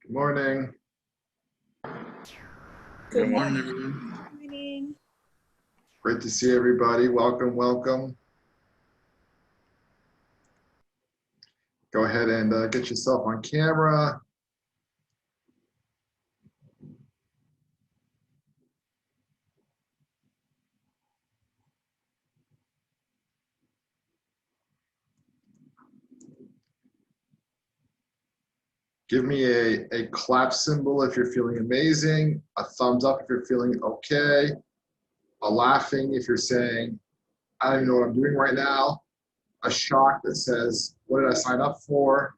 Good morning. Good Good morning, morning. everyone. Morning. Great to see everybody. Welcome, welcome. Go ahead and get yourself on camera. Give me a clap symbol if you're feeling amazing, a thumbs up if you're feeling okay, a laughing if you're saying, I don't even know what I'm doing right now, a shock that says, what did I sign up for?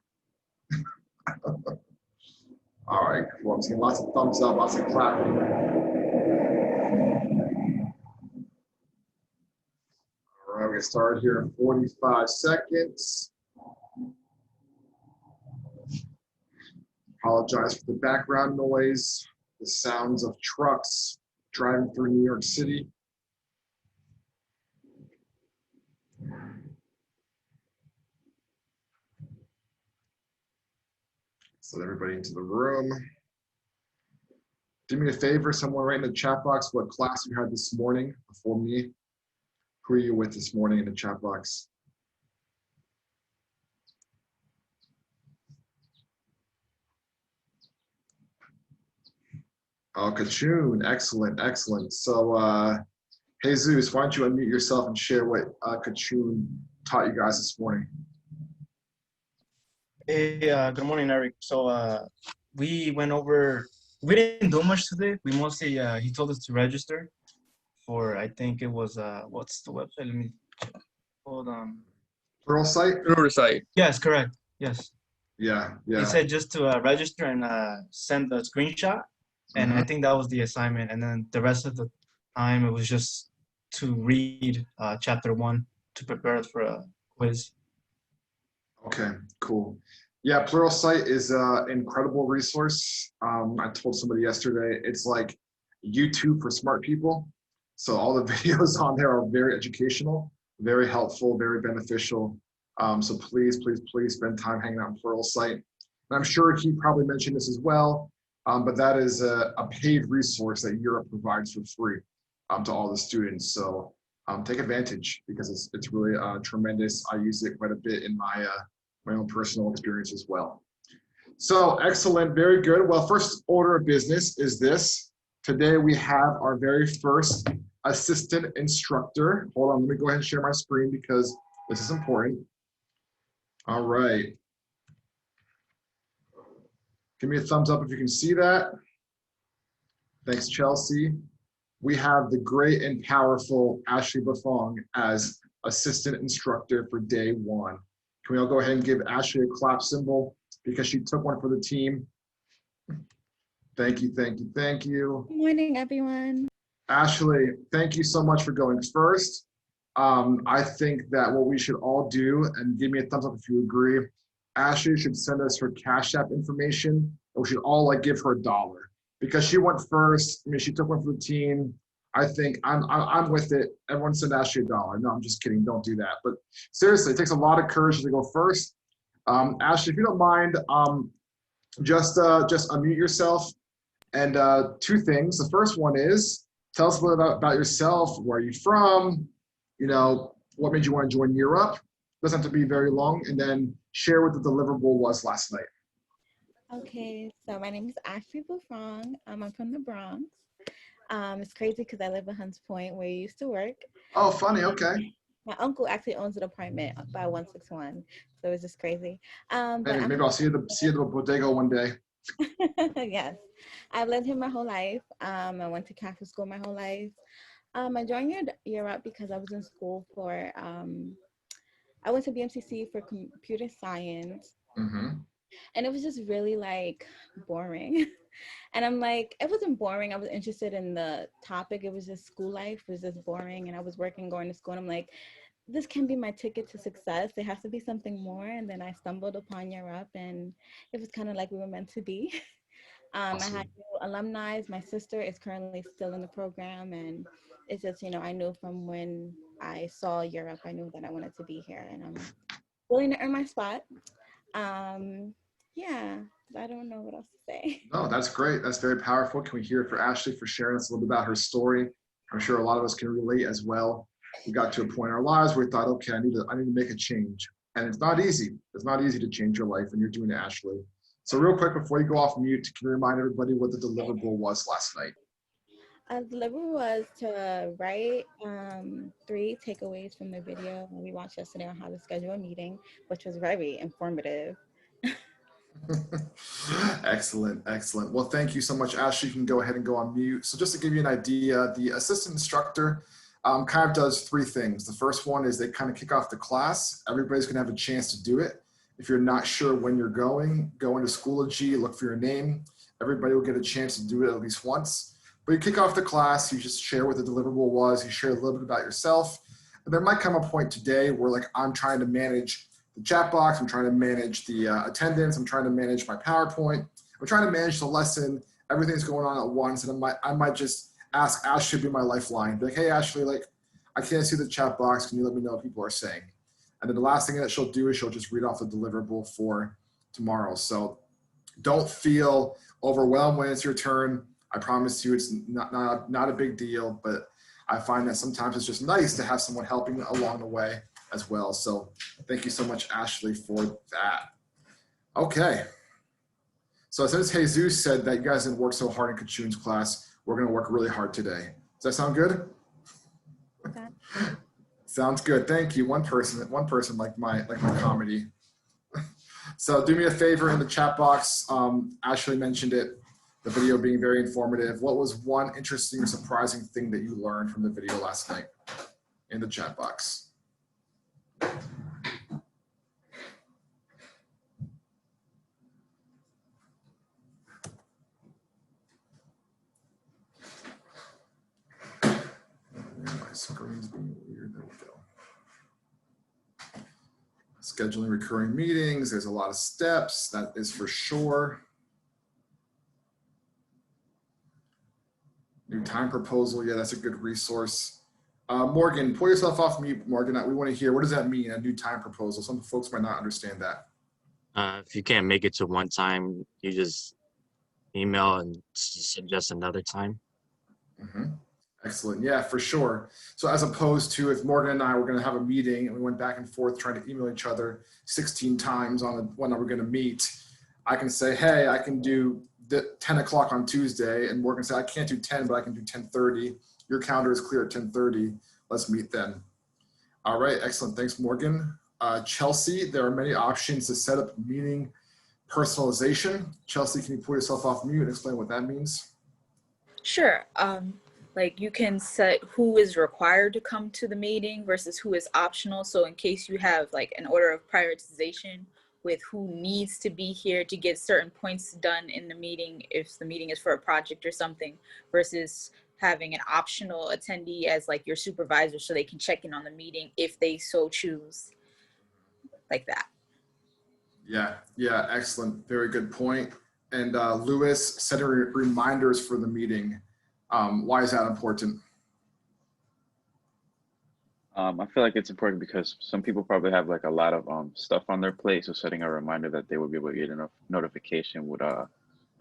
All right, cool. I'm seeing lots of thumbs up, lots of clapping. All right, we get started here in 45 seconds. Apologize for the background noise, the sounds of trucks driving through New York City. Let's let everybody into the room. Do me a favor, someone write in the chat box what class you had this morning before me. Who are you with this morning in the chat box? Oh, Kachun, excellent, excellent. So, Jesus, why don't you unmute yourself and share what Kachun taught you guys this morning? Hey, good morning, Eric. We went over, we didn't do much today. We mostly, he told us to register for, I think it was, what's the website? Let me check. Hold on. Pluralsight? Pluralsight. Yes, correct. Yes. Yeah, He yeah. said just to register and send a screenshot. And I think that was the assignment. And then the rest of the time, it was just to read chapter 1 to prepare us for a quiz. Okay, cool. Yeah, Pluralsight is an incredible resource. I told somebody yesterday, it's like YouTube for smart people. So all the videos on there are very educational, very helpful, very beneficial. So please, please, please spend time hanging out on Pluralsight. And I'm sure he probably mentioned this as well, but that is a paid resource that Europe provides for free to all the students. So take advantage because it's really tremendous. I use it quite a bit in my own personal experience as well. So excellent, very good. Well, first order of business is this. Today we have our very first assistant instructor. Hold on, let me go ahead and share my screen because this is important. All right. Give me a thumbs up if you can see that. Thanks, Chelsea. We have the great and powerful Ashley Buffong as assistant instructor for day one. Can we all go ahead and give Ashley a clap symbol because she took one for the team? Thank you, thank you, thank you. Good morning, everyone. Ashley, thank you so much for going first. I think that what we should all do, and give me a thumbs up if you agree, Ashley should send us her Cash App information, and we should all like give her $1 because she went first. I mean, she took one for the team. I think I'm with it. Everyone send Ashley $1. No, I'm just kidding. Don't do that. But seriously, it takes a lot of courage to go first. Ashley, if you don't mind, just unmute yourself. And two things. The first one is tell us a little about yourself. Where are you from? You know, what made you want to join Europe? Doesn't have to be very long. And then share what the deliverable was last night. Okay, so my name is Ashley Buffong. I'm from the Bronx. It's crazy because I live in Hunts Point where you used to work. Oh, funny. Okay. My uncle actually owns an apartment by 161, so it's just crazy. But Maybe I'll see you at the bodega one day. yes, I've lived here my whole life. I went to Catholic school my whole life. I joined Europe because I was in school for, I went to BMCC for computer science. Mm-hmm. And it was just really like boring. And I'm like, it wasn't boring. I was interested in the topic. It was just school life was just boring. And I was working, going to school. And I'm like, this can be my ticket to success. There has to be something more. And then I stumbled upon Europe and it was kind of like we were meant to be. I had Awesome. new alumni. My sister is currently still in the program. And it's just, I knew from when I saw Europe, I knew that I wanted to be here. And I'm willing to earn my spot. Um, Yeah, I don't know what else to say. No, that's great. That's very powerful. Can we hear it for Ashley for sharing us a little bit about her story? I'm sure a lot of us can relate as well. We got to a point in our lives where we thought, okay, I need to make a change. And it's not easy. It's not easy to change your life, and you're doing it, Ashley. So real quick, before you go off mute, can you remind everybody what the deliverable was last night? The delivery was to write 3 takeaways from the video we watched yesterday on how to schedule a meeting, which was very informative. Excellent, excellent. Well, thank you so much, Ashley. You can go ahead and go on mute. So just to give you an idea, the assistant instructor kind of does 3 things. The first one is they kind of kick off the class. Everybody's gonna have a chance to do it. If you're not sure when you're going, go into Schoology, look for your name. Everybody will get a chance to do it at least once. But you kick off the class, you just share what the deliverable was, you share a little bit about yourself. And there might come a point today where like I'm trying to manage the chat box, I'm trying to manage the attendance, I'm trying to manage my PowerPoint, I'm trying to manage the lesson, everything's going on at once, and I might just ask Ashley to be my lifeline. Be like, hey Ashley, like I can't see the chat box, can you let me know what people are saying? And then the last thing that she'll do is she'll just read off the deliverable for tomorrow. So don't feel overwhelmed when it's your turn. I promise you it's not a big deal, but I find that sometimes it's just nice to have someone helping along the way as well. So thank you so much, Ashley, for that. Okay. So since Jesus said that you guys didn't work so hard in Kachun's class, we're going to work really hard today. Does that sound good? Okay. Sounds good. Thank you. One person like my comedy. So do me a favor in the chat box. Ashley mentioned it, the video being very informative. What was one interesting or surprising thing that you learned from the video last night in the chat box? My screen's being weird. There we go. Scheduling recurring meetings. There's a lot of steps. That is for sure. New time proposal. Yeah, that's a good resource. Morgan, pull yourself off mute, Morgan. We want to hear, what does that mean, a new time proposal? Some folks might not understand that. If you can't make it to one time, you just email and suggest another time. Mm-hmm. Excellent. Yeah, for sure. So as opposed to if Morgan and I were going to have a meeting and we went back and forth trying to email each other 16 times on when we're going to meet, I can say, hey, I can do 10 o'clock on Tuesday, and Morgan say, I can't do 10, but I can do 10:30. Your calendar is clear at 10:30. Let's meet then. All right, excellent. Thanks, Morgan. Chelsea, there are many options to set up meeting personalization. Chelsea, can you pull yourself off mute and explain what that means? Sure. Like you can set who is required to come to the meeting versus who is optional. So in case you have like an order of prioritization with who needs to be here to get certain points done in the meeting, if the meeting is for a project or something, versus having an optional attendee as like your supervisor so they can check in on the meeting if they so choose, like that. Yeah, excellent. Very good point. And Lewis, setting reminders for the meeting. Why is that important? I feel like it's important because some people probably have like a lot of stuff on their plate. So setting a reminder that they will be able to get a notification would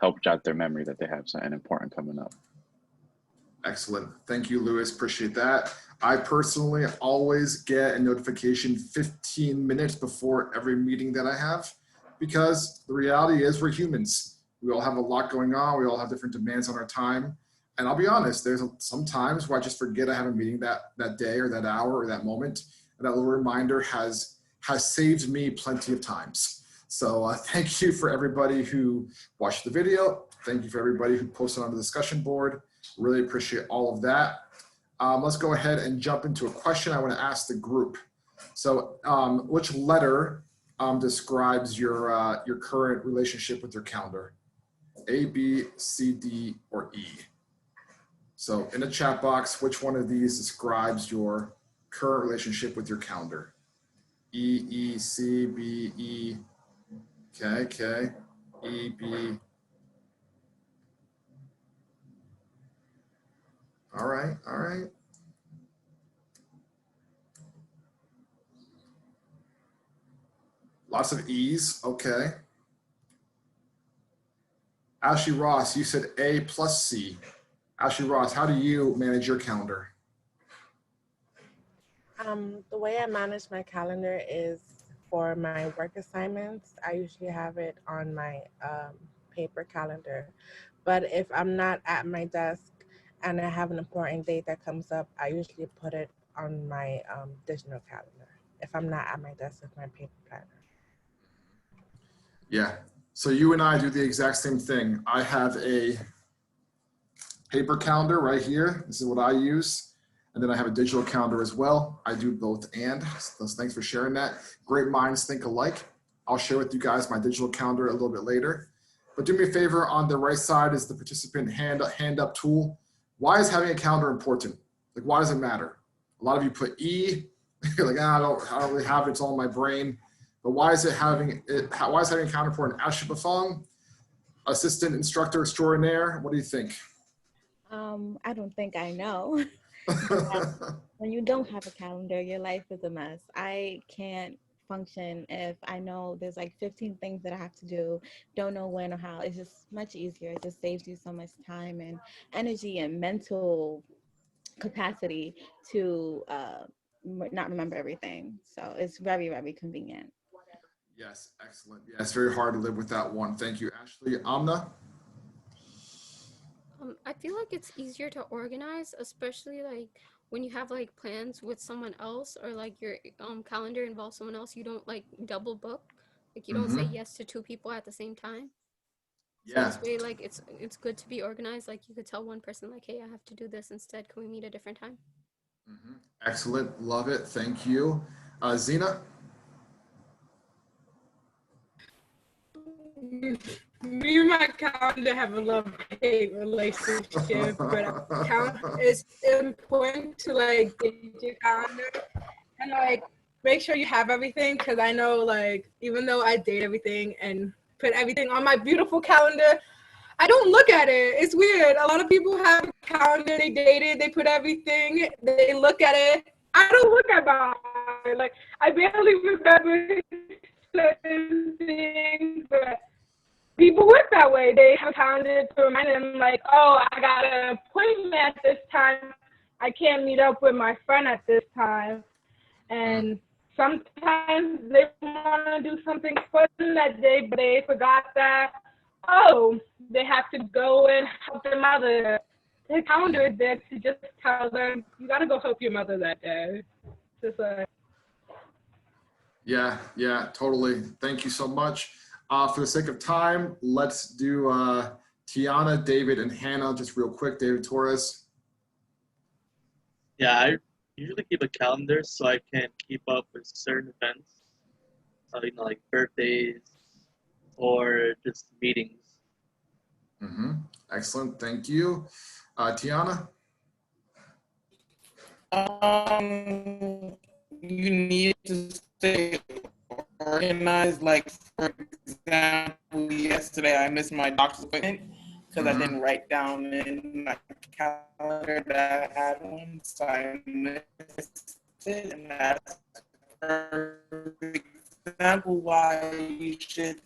help jot their memory that they have something important coming up. Excellent. Thank you, Lewis. Appreciate that. I personally always get a notification 15 minutes before every meeting that I have, because the reality is we're humans. We all have a lot going on. We all have different demands on our time. And I'll be honest, there's some times where I just forget I have a meeting that day or that hour or that moment. And that little reminder has saved me plenty of times. So thank you for everybody who watched the video. Thank you for everybody who posted on the discussion board. Really appreciate all of that. Let's go ahead and jump into a question I want to ask the group. So which letter describes your current relationship with your calendar? A, B, C, D, or E? So in the chat box, which one of these describes your current relationship with your calendar? E, E, C, B, E. Okay, E, B. All right. Lots of E's, okay. Ashley Ross, you said A plus C. Ashley Ross, how do you manage your calendar? The way I manage my calendar is for my work assignments. I usually have it on my paper calendar. But if I'm not at my desk and I have an important date that comes up, I usually put it on my digital calendar if I'm not at my desk with my paper planner. Yeah. So you and I do the exact same thing. I have a paper calendar right here. This is what I use. And then I have a digital calendar as well. I do both and. So thanks for sharing that. Great minds think alike. I'll share with you guys my digital calendar a little bit later. But do me a favor, on the right side is the participant hand up tool. Why is having a calendar important? Like, why does it matter? A lot of you put E, you're like, I don't really have it, it's all in my brain. But why is having a calendar important? Ashley Bafong, assistant instructor extraordinaire, what do you think? I don't think I know. When you don't have a calendar, your life is a mess. I can't function if I know there's like 15 things that I have to do, don't know when or how. It's just much easier. It just saves you so much time and energy and mental capacity to not remember everything. So it's very, very convenient. Yes, excellent. Yeah, it's very hard to live with that one. Thank you, Ashley. Amna? I feel like it's easier to organize, especially like when you have like plans with someone else or like your calendar involves someone else. You don't like double book, like you don't say yes to two people at the same time. So Yeah. this way, like it's good to be organized. Like you could tell one person like, hey, I have to do this instead. Can we meet a different time? Excellent. Love it. Thank you. Zena? Me and my calendar have a love-hate relationship, but it's important to like get your calendar and like make sure you have everything, because I know like even though I date everything and put everything on my beautiful calendar, I don't look at it. It's weird. A lot of people have a calendar, they dated, they put everything, they look at it. I don't look at mine. Like I barely remember certain things, but people work that way. They have a calendar to remind them, like, oh, I got an appointment at this time. I can't meet up with my friend at this time. And sometimes they want to do something fun that day, but they forgot that, oh, they have to go and help their mother. The calendar is there to just tell them, you got to go help your mother that day. Just like, Yeah, totally. Thank you so much. For the sake of time, let's do Tiana, David, and Hannah just real quick. David Torres. Yeah, I usually keep a calendar so I can keep up with certain events, like birthdays or just meetings. Excellent. Thank you. Tiana? You need to stay organized. Like, for example, yesterday I missed my doctor's appointment because I didn't write down in my calendar that I had one, so I missed it. And that's for example why you should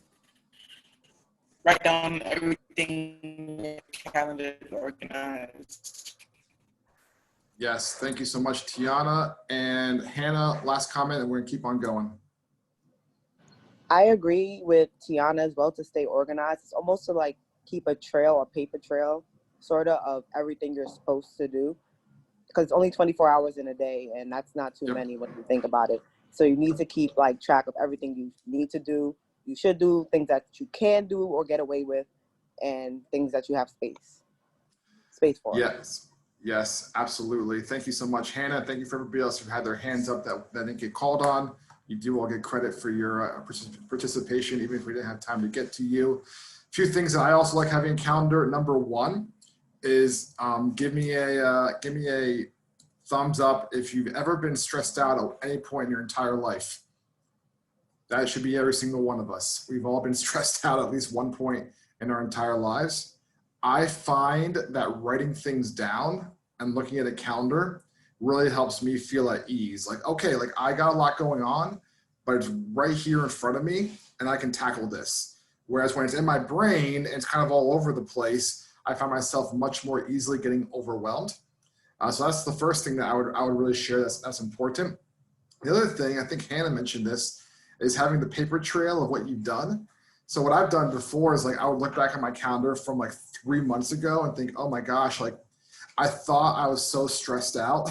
write down everything in your calendar organized. Yes, thank you so much, Tiana. And Hannah, last comment, and we're gonna keep on going. I agree with Tiana as well, to stay organized. It's almost to like keep a trail, a paper trail, sort of everything you're supposed to do. Because it's only 24 hours in a day, and that's not too many when you think about it. So you need to keep like track of everything you need to do. You should do things that you can do or get away with, and things that you have space for. Yes, absolutely. Thank you so much, Hannah. Thank you for everybody else who had their hands up that didn't get called on. You do all get credit for your participation, even if we didn't have time to get to you. A few things that I also like having a calendar. Number one is give me a thumbs up if you've ever been stressed out at any point in your entire life. That should be every single one of us. We've all been stressed out at least one point in our entire lives. I find that writing things down and looking at a calendar really helps me feel at ease. Like, okay, like I got a lot going on, but it's right here in front of me and I can tackle this. Whereas when it's in my brain and it's kind of all over the place, I find myself much more easily getting overwhelmed. So that's the first thing that I would really share that's important. The other thing, I think Hannah mentioned this, is having the paper trail of what you've done. So what I've done before is like, I would look back at my calendar from like 3 months ago and think, oh my gosh, like I thought I was so stressed out,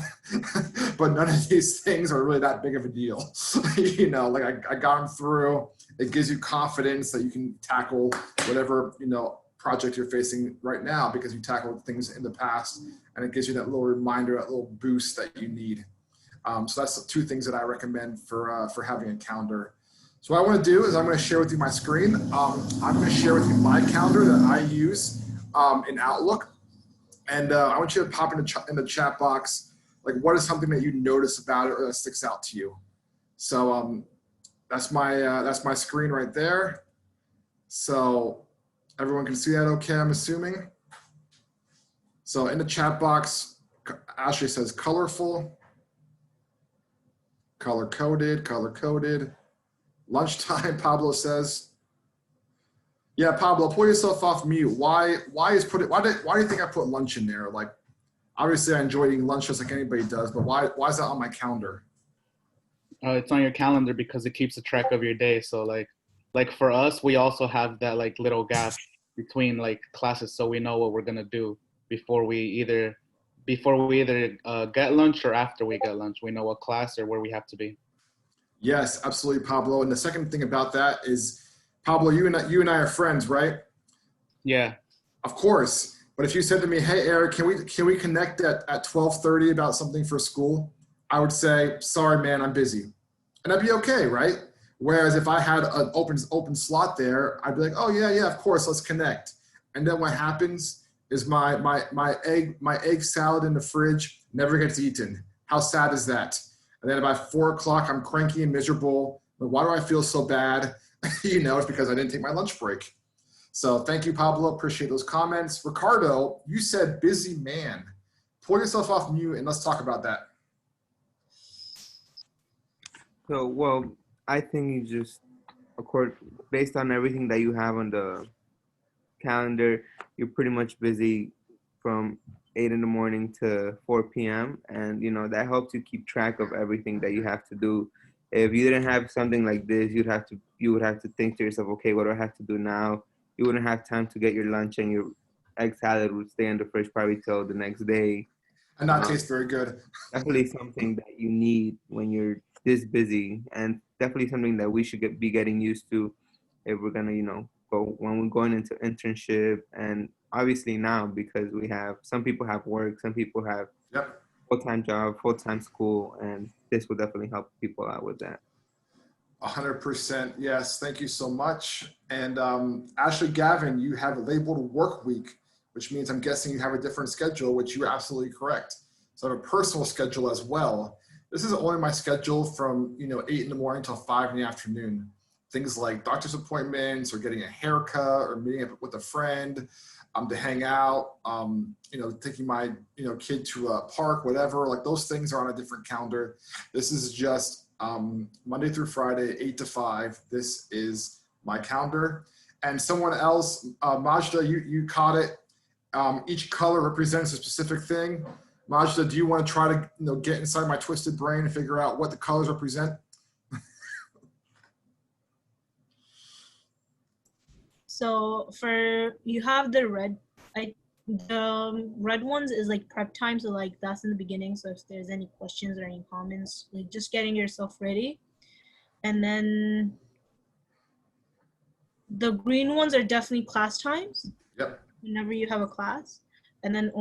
but none of these things are really that big of a deal. You know, like I got them through. It gives you confidence that you can tackle whatever, you know, project you're facing right now because you tackled things in the past, and it gives you that little reminder, that little boost that you need. So that's the two things that I recommend for having a calendar. So what I want to do is I'm going to share with you my screen. I'm going to share with you my calendar that I use in Outlook. And I want you to pop in the chat box, like what is something that you notice about it or that sticks out to you. So that's my screen right there. So everyone can see that okay, I'm assuming. So in the chat box, Ashley says colorful, color-coded. Lunchtime, Pablo says. Yeah, Pablo, pull yourself off mute. Why do you think I put lunch in there? Like, obviously I enjoy eating lunch just like anybody does, but why is that on my calendar? It's on your calendar because it keeps a track of your day. So like for us, we also have that like little gap between like classes, so we know what we're gonna do before we either get lunch or after we get lunch. We know what class or where we have to be. Yes, absolutely, Pablo. And the second thing about that is, Pablo, you and I are friends, right? Yeah. Of course. But if you said to me, hey, Eric, can we connect at 12:30 about something for school? I would say, sorry, man, I'm busy. And that'd be okay, right? Whereas if I had an open slot there, I'd be like, oh, yeah, of course, let's connect. And then what happens is my egg salad in the fridge never gets eaten. How sad is that? And then about 4 o'clock, I'm cranky and miserable. But why do I feel so bad? You know, it's because I didn't take my lunch break. So thank you, Pablo. Appreciate those comments. Ricardo, you said busy man. Pull yourself off mute and let's talk about that. So, well, I think you just, of course, based on everything that you have on the calendar, you're pretty much busy from 8 in the morning to 4 p.m. And, you know, that helps you keep track of everything that you have to do. If you didn't have something like this, you would have to think to yourself, okay, what do I have to do now? You wouldn't have time to get your lunch, and your egg salad would stay in the fridge probably till the next day. And not taste very good. Definitely something that you need when you're this busy, and definitely something that we should be getting used to if we're gonna, you know, when we're going into internship. And obviously now, because some people have work, some people have full-time job, full-time school, and this will definitely help people out with that. 100%. Yes. Thank you so much. And Ashley Gavin, you have labeled work week, which means I'm guessing you have a different schedule, which you are absolutely correct. So I have a personal schedule as well. This is only my schedule from, 8 in the morning till 5 in the afternoon. Things like doctor's appointments or getting a haircut or meeting up with a friend to hang out, taking my, kid to a park, whatever, like those things are on a different calendar. This is just Monday through Friday, 8 to 5. This is my calendar. And someone else, Majda, you caught it. Each color represents a specific thing. Majda, do you want to try to get inside my twisted brain and figure out what the colors represent? So you have the red, the red ones is like prep time. So like that's in the beginning. So if there's any questions or any comments, like just getting yourself ready. And then the green ones are definitely class times. Yep. Whenever you have a class. And then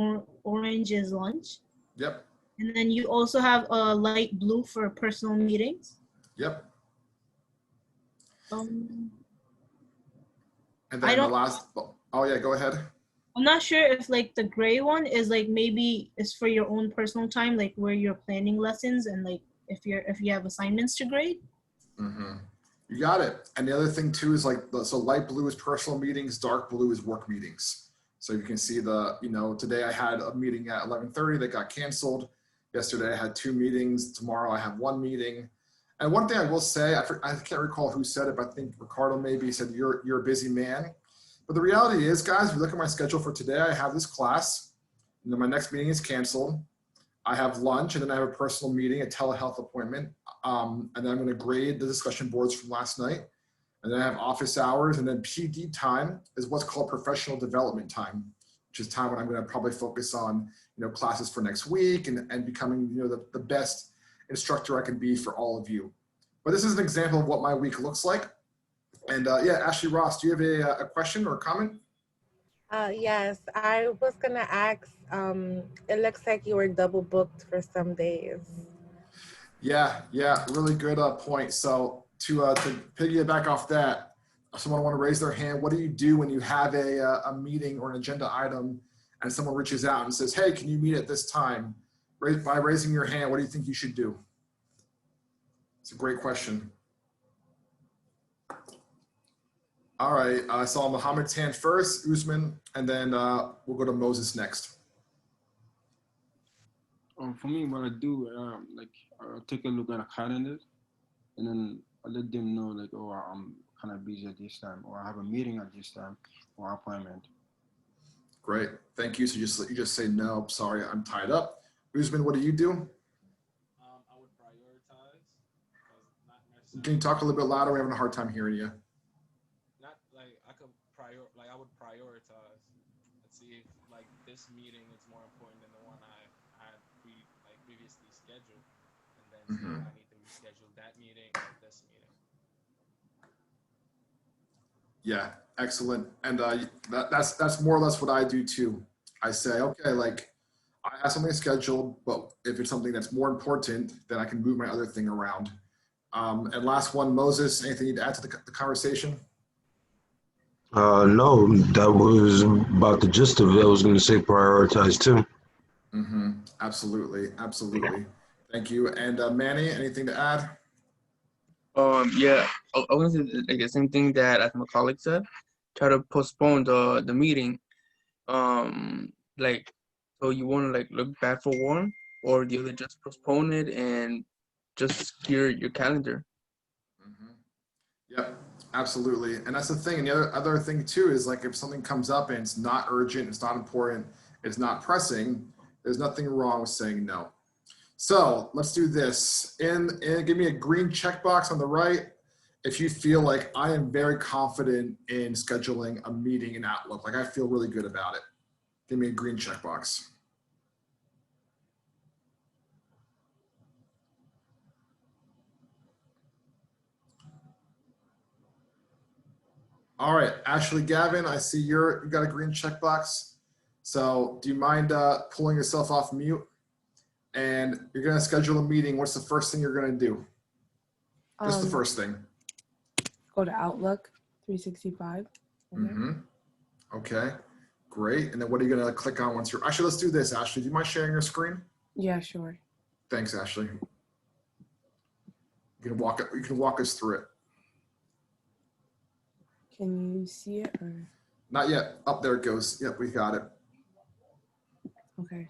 orange is lunch. Yep. And then you also have a light blue for personal meetings. Yep. And then the last, oh yeah, go ahead. I'm not sure if like the gray one is like maybe it's for your own personal time, like where you're planning lessons and like if you have assignments to grade. Mm-hmm. You got it. And the other thing too is like, so light blue is personal meetings, dark blue is work meetings. So you can see today I had a meeting at 11:30 that got canceled. Yesterday I had 2 meetings. Tomorrow I have 1 meeting. And one thing I will say, I can't recall who said it, but I think Ricardo maybe said you're a busy man. But the reality is, guys, if you look at my schedule for today, I have this class, and then my next meeting is canceled. I have lunch, and then I have a personal meeting, a telehealth appointment, and then I'm going to grade the discussion boards from last night. And then I have office hours, and then PD time is what's called professional development time, which is time when I'm going to probably focus on, classes for next week and becoming, the best instructor I can be for all of you. But this is an example of what my week looks like. And yeah, Ashley Ross, do you have a question or a comment? Yes, I was gonna ask, it looks like you were double booked for some days. Yeah, really good point. So to piggyback off that, someone want to raise their hand. What do you do when you have a meeting or an agenda item and someone reaches out and says, hey, can you meet at this time? By raising your hand, what do you think you should do? It's a great question. All right, I saw Mohammed's hand first, Usman, and then we'll go to Moses next. For me, what I do, I'll take a look at a calendar, and then I let them know, like, oh, I'm kind of busy at this time, or I have a meeting at this time, or appointment. Great, thank you. So you just say, no, sorry, I'm tied up. Usman, what do you do? I would prioritize. Can you talk a little bit louder? We're having a hard time hearing you. I would prioritize and see if this meeting is more important than the one I had previously scheduled, and then see if I need to reschedule that meeting or this meeting. Yeah, excellent. And that's more or less what I do too. I say, okay, I have something scheduled, but if it's something that's more important, then I can move my other thing around. And last one, Moses, anything to add to the conversation? No, that was about the gist of it. I was going to say prioritize too. Absolutely. Thank you. And Manny, anything to add? Yeah, I was going to say the same thing that as my colleague said. Try to postpone the meeting. So you want to look bad for one, or the other, just postpone it and just clear your calendar. Yep. Absolutely. And that's the thing. And the other thing too is if something comes up and it's not urgent, it's not important, it's not pressing, there's nothing wrong with saying no. So let's do this. And give me a green checkbox on the right if you feel like I am very confident in scheduling a meeting in Outlook. I feel really good about it. Give me a green checkbox. All right, Ashley Gavin, I see you got a green checkbox. So do you mind pulling yourself off mute? And you're gonna schedule a meeting. What's the first thing you're gonna do? Just the first thing. Go to Outlook 365. Okay, great. And then what are you gonna click on once you're, actually, let's do this, Ashley. Do you mind sharing your screen? Yeah, sure. Thanks, Ashley. You can walk us through it. Can you see it or? Not yet. Up there it goes. Yep, we got it. Okay.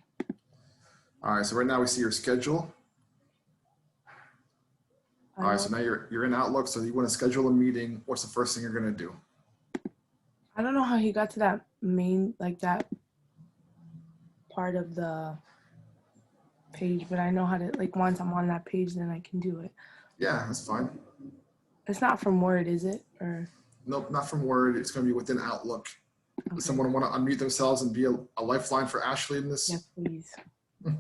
All right, so right now we see your schedule. All right, so now you're in Outlook, so you want to schedule a meeting. What's the first thing you're gonna do? I don't know how he got to that main, that part of the page, but I know how to, once I'm on that page, then I can do it. Yeah, that's fine. It's not from Word, is it? Or? Nope, not from Word. It's going to be within Outlook. Okay. Does someone want to unmute themselves and be a lifeline for Ashley in this? Yeah, please. I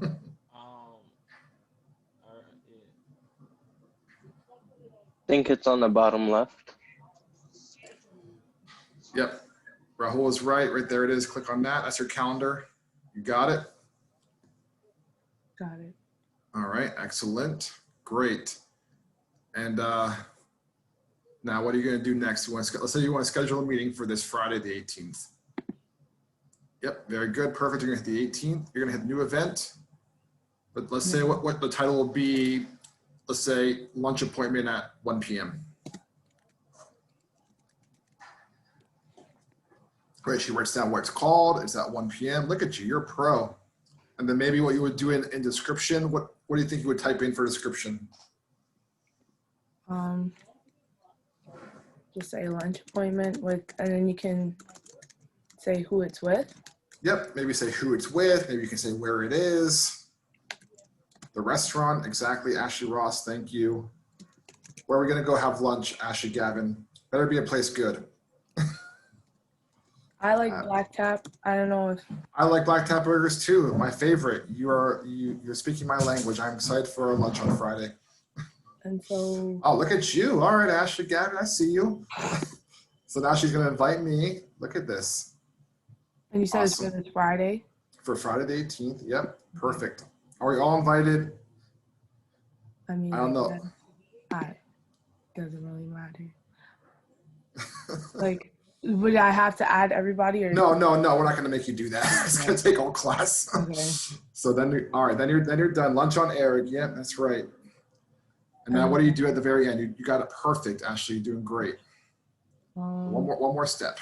think it's on the bottom left. Yep. Rahul is right. Right there it is. Click on that. That's your calendar. You got it? Got it. All right. Excellent. Great. And now what are you going to do next? Let's say you want to schedule a meeting for this Friday, the 18th. Yep. Very good. Perfect. You're going to hit the 18th. You're going to hit new event. But let's say what the title will be. Let's say lunch appointment at 1 p.m. Great, she writes down what it's called. It's at 1 p.m. Look at you, you're a pro. And then maybe what you would do in description, what do you think you would type in for description? Just say lunch appointment with, and then you can say who it's with. Yep, maybe say who it's with. Maybe you can say where it is. The restaurant, exactly. Ashley Ross, thank you. Where are we gonna go have lunch, Ashley Gavin? Better be a place good. I like Black Tap. I don't know if I like Black Tap Burgers too. My favorite. You're speaking my language. I'm excited for our lunch on Friday. and so Oh, look at you. All right, Ashley Gavin, I see you. So now she's gonna invite me. Look at this. and you said Awesome. it's for this Friday. For Friday the 18th. Yep, perfect. Are we all invited? I mean, I don't know. Doesn't really matter. Like, would I have to add everybody or No, we're not gonna make you do that. It's gonna take all class. Okay. So then, all right, then you're done. Lunch on Eric. Yeah, that's right. And now what do you do at the very end? You got it perfect, Ashley. You're doing great. One more step.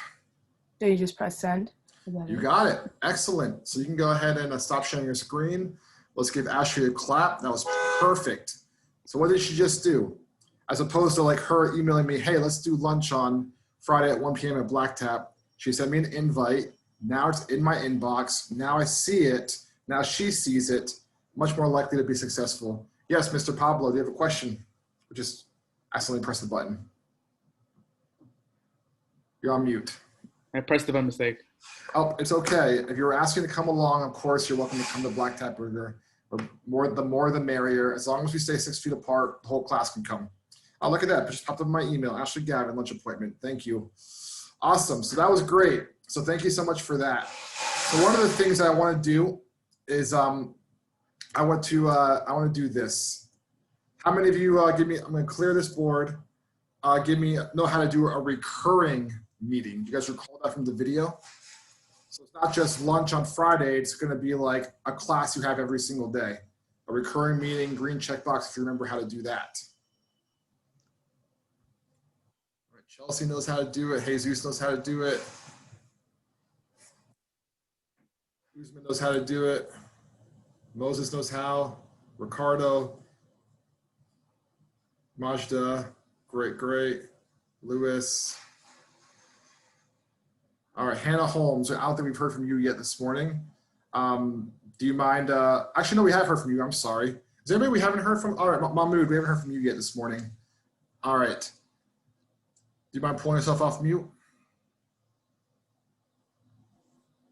So you just press send. Is that You it? got it. Excellent. So you can go ahead and stop sharing your screen. Let's give Ashley a clap. That was perfect. So what did she just do? As opposed to like her emailing me, hey, let's do lunch on Friday at 1 p.m. at Black Tap. She sent me an invite. Now it's in my inbox. Now I see it. Now she sees it. Much more likely to be successful. Yes, Mr. Pablo, do you have a question? Or just accidentally press the button. You're on mute. I pressed it by mistake. Oh, it's okay. If you're asking to come along, of course, you're welcome to come to Black Tap Burger. The more the merrier. As long as we stay 6 feet apart, the whole class can come. Oh, look at that. Just popped up in my email. Ashley Gavin, lunch appointment. Thank you. Awesome. So that was great. So thank you so much for that. So one of the things that I want to do is I want to do this. How many of you give me? I'm going to clear this board. Know how to do a recurring meeting. You guys recall that from the video? So it's not just lunch on Friday. It's going to be like a class you have every single day. A recurring meeting, green checkbox if you remember how to do that. All right, Chelsea knows how to do it. Jesus knows how to do it. Usman knows how to do it. Moses knows how. Ricardo. Majda. Great. Lewis. All right, Hannah Holmes. I don't think we've heard from you yet this morning. Do you mind? Actually, no, we have heard from you. I'm sorry. Is there anybody we haven't heard from? All right, Mahmoud, we haven't heard from you yet this morning. All right. Do you mind pulling yourself off mute?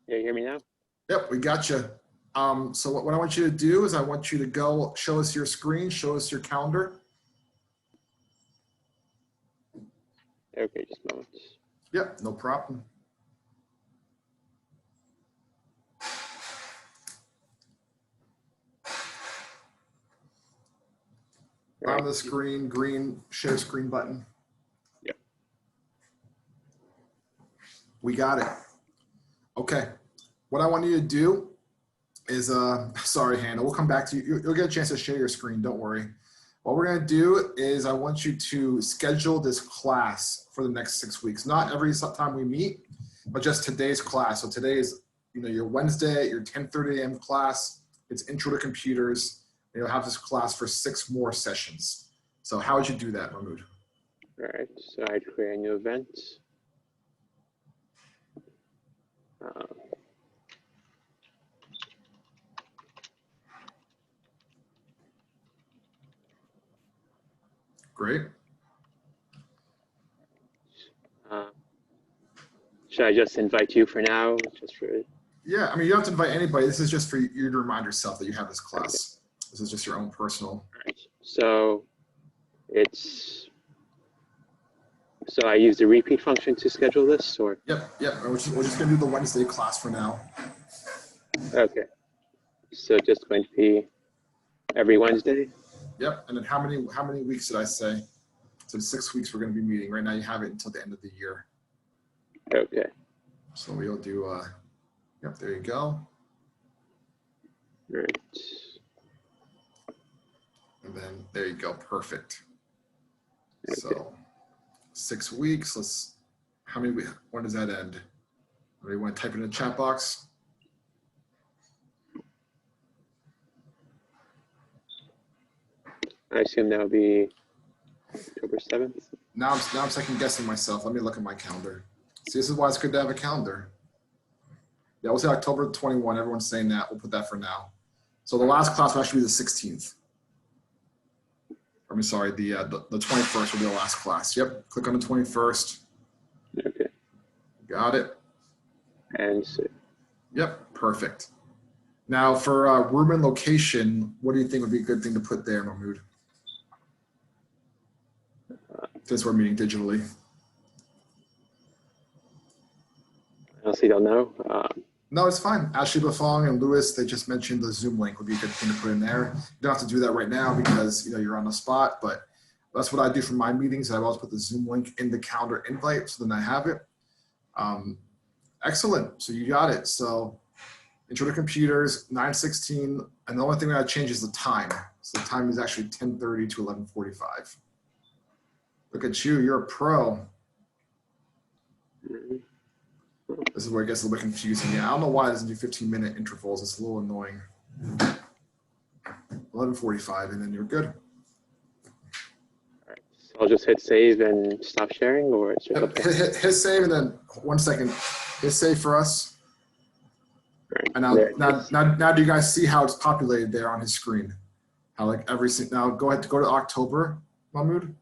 Yeah, you hear me now? Yep, we got you. So what I want you to do is I want you to go show us your screen, show us your calendar. Okay, just a moment. Yep, no problem. On the screen, green share screen button. Yep. We got it. Okay. What I want you to do is, sorry, Hannah, we'll come back to you. You'll get a chance to share your screen. Don't worry. What we're going to do is I want you to schedule this class for the next 6 weeks. Not every time we meet, but just today's class. So today is, your Wednesday, your 10:30 a.m. class. It's Intro to Computers. And you'll have this class for 6 more sessions. So how would you do that, Mahmoud? All right, so I'd create a new event. Great. Should I just invite you for now? Just for Yeah, I mean, you don't have to invite anybody. This is just for you to remind yourself that you have this class. This is just your own personal. So so I use the repeat function to schedule this, or? Yep. We're just gonna do the Wednesday class for now. Okay. So just going to be every Wednesday? Yep. And then how many weeks did I say? So 6 weeks we're gonna be meeting. Right now you have it until the end of the year. Okay. So we'll do. Yep. There you go. Right. And then there you go. Perfect. Okay. So 6 weeks. When does that end? Anybody want to type it in the chat box? I assume that'll be October 7th. Now I'm second guessing myself. Let me look at my calendar. See, this is why it's good to have a calendar. Yeah, we'll say October 21. Everyone's saying that. We'll put that for now. So the last class will actually be the 16th. I'm sorry, the 21st will be the last class. Yep, click on the 21st. Okay. Got it. And so, Yep, perfect. Now for room and location, what do you think would be a good thing to put there, Mahmood? Since we're meeting digitally. I honestly don't know. No, it's fine. Ashley Lafong and Lewis, they just mentioned the Zoom link would be a good thing to put in there. You don't have to do that right now because you're on the spot, but that's what I do for my meetings. I always put the Zoom link in the calendar invite, so then I have it. Excellent. So you got it. So intro to computers, 9:16, and the only thing that I change is the time. So the time is actually 10:30 to 11:45. Look at you, you're a pro. This is where it gets a little bit confusing. Yeah, I don't know why it doesn't do 15-minute intervals. It's a little annoying. 11:45, and then you're good. So I'll just hit save and stop sharing, or it's just okay. Hit save, and then 1 second. Hit save for us. And now do you guys see how it's populated there on his screen? How like now go ahead to go to October, Mahmood.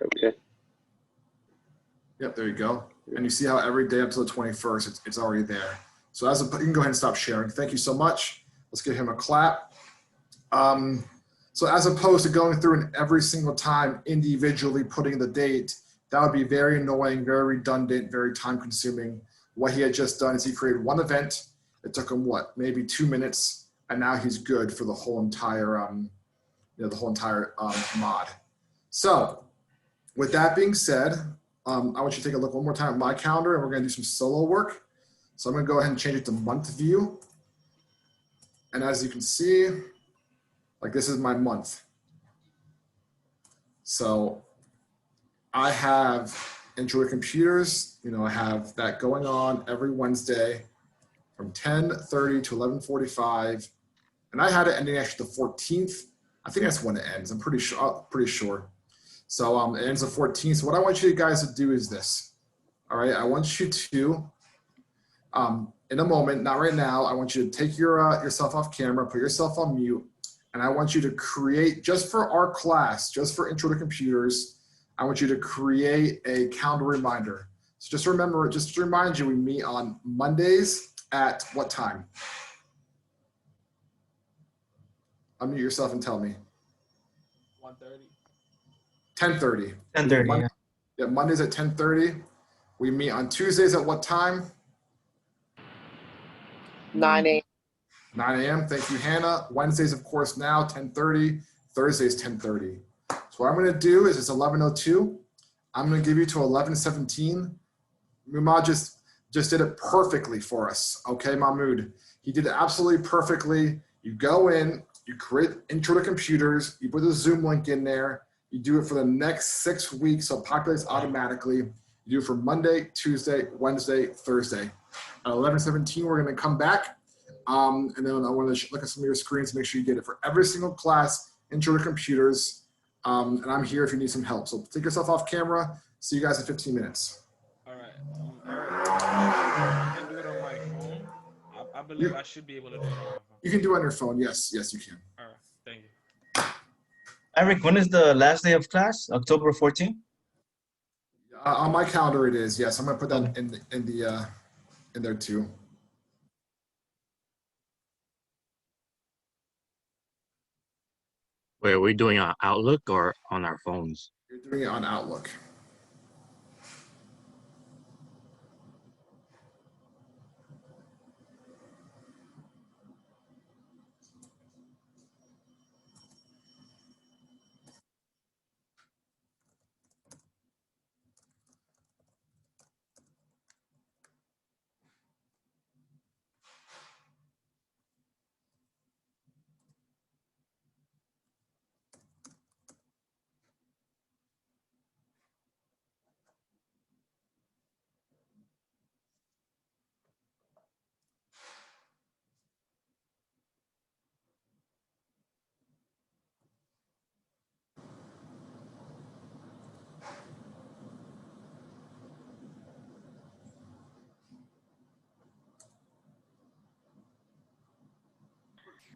Okay. Yep, there you go. And you see how every day up to the 21st, it's already there. So you can go ahead and stop sharing. Thank you so much. Let's give him a clap. So as opposed to going through and every single time individually putting the date, that would be very annoying, very redundant, very time consuming. What he had just done is he created one event. It took him maybe 2 minutes, and now he's good for the whole entire, mod. So with that being said, I want you to take a look one more time at my calendar, and we're going to do some solo work. So I'm going to go ahead and change it to month view. And as you can see, like this is my month. So I have intro to computers. I have that going on every Wednesday from 10:30 to 11:45. And I had it ending actually the 14th. I think that's when it ends. I'm pretty sure. So it ends the 14th. So what I want you guys to do is this. All right, I want you to, in a moment, not right now, I want you to take yourself off camera, put yourself on mute, and I want you to create, just for our class, just for Intro to Computers, I want you to create a calendar reminder. So just remember, just to remind you, we meet on Mondays at what time? Unmute yourself and tell me. 1:30. 10:30. 10:30. Yeah, Mondays at 10:30. We meet on Tuesdays at what time? 9 a.m. 9 a.m. Thank you, Hannah. Wednesdays, of course, now 10:30. Thursdays, 10:30. So what I'm going to do is it's 11:02. I'm going to give you to 11:17. Mumad just did it perfectly for us. Okay, Mahmoud. He did it absolutely perfectly. You go in, you create Intro to Computers, you put the Zoom link in there. You do it for the next 6 weeks, so it populates automatically. You do it for Monday, Tuesday, Wednesday, Thursday. At 11:17, we're going to come back. And then I want to look at some of your screens to make sure you get it for every single class, Intro to Computers. And I'm here if you need some help. So take yourself off camera. See you guys in 15 minutes. All right. I can do it on my phone. I believe I should be able to do it on my phone. You can do it on your phone. Yes, you can. All right. Thank you. Eric, when is the last day of class? October 14th? On my calendar, it is. Yes, I'm going to put that in there too. Wait, are we doing on Outlook or on our phones? You're doing it on Outlook.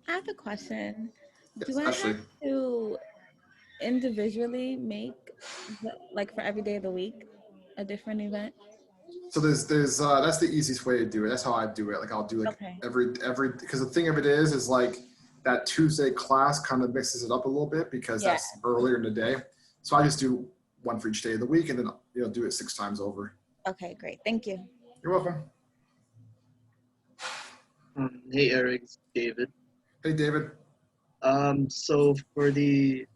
I have a question. Yes, Do I Ashley. have to individually make, like for every day of the week, a different event? So there's that's the easiest way to do it. That's how I do it. Like I'll do like Okay. every because the thing of it is like that Tuesday class kind of mixes it up a little bit because Yeah. that's earlier in the day. So I just do one for each day of the week and then do it 6 times over. Okay, great. Thank you. You're welcome. Hey, Eric, it's David. Hey, David. So for the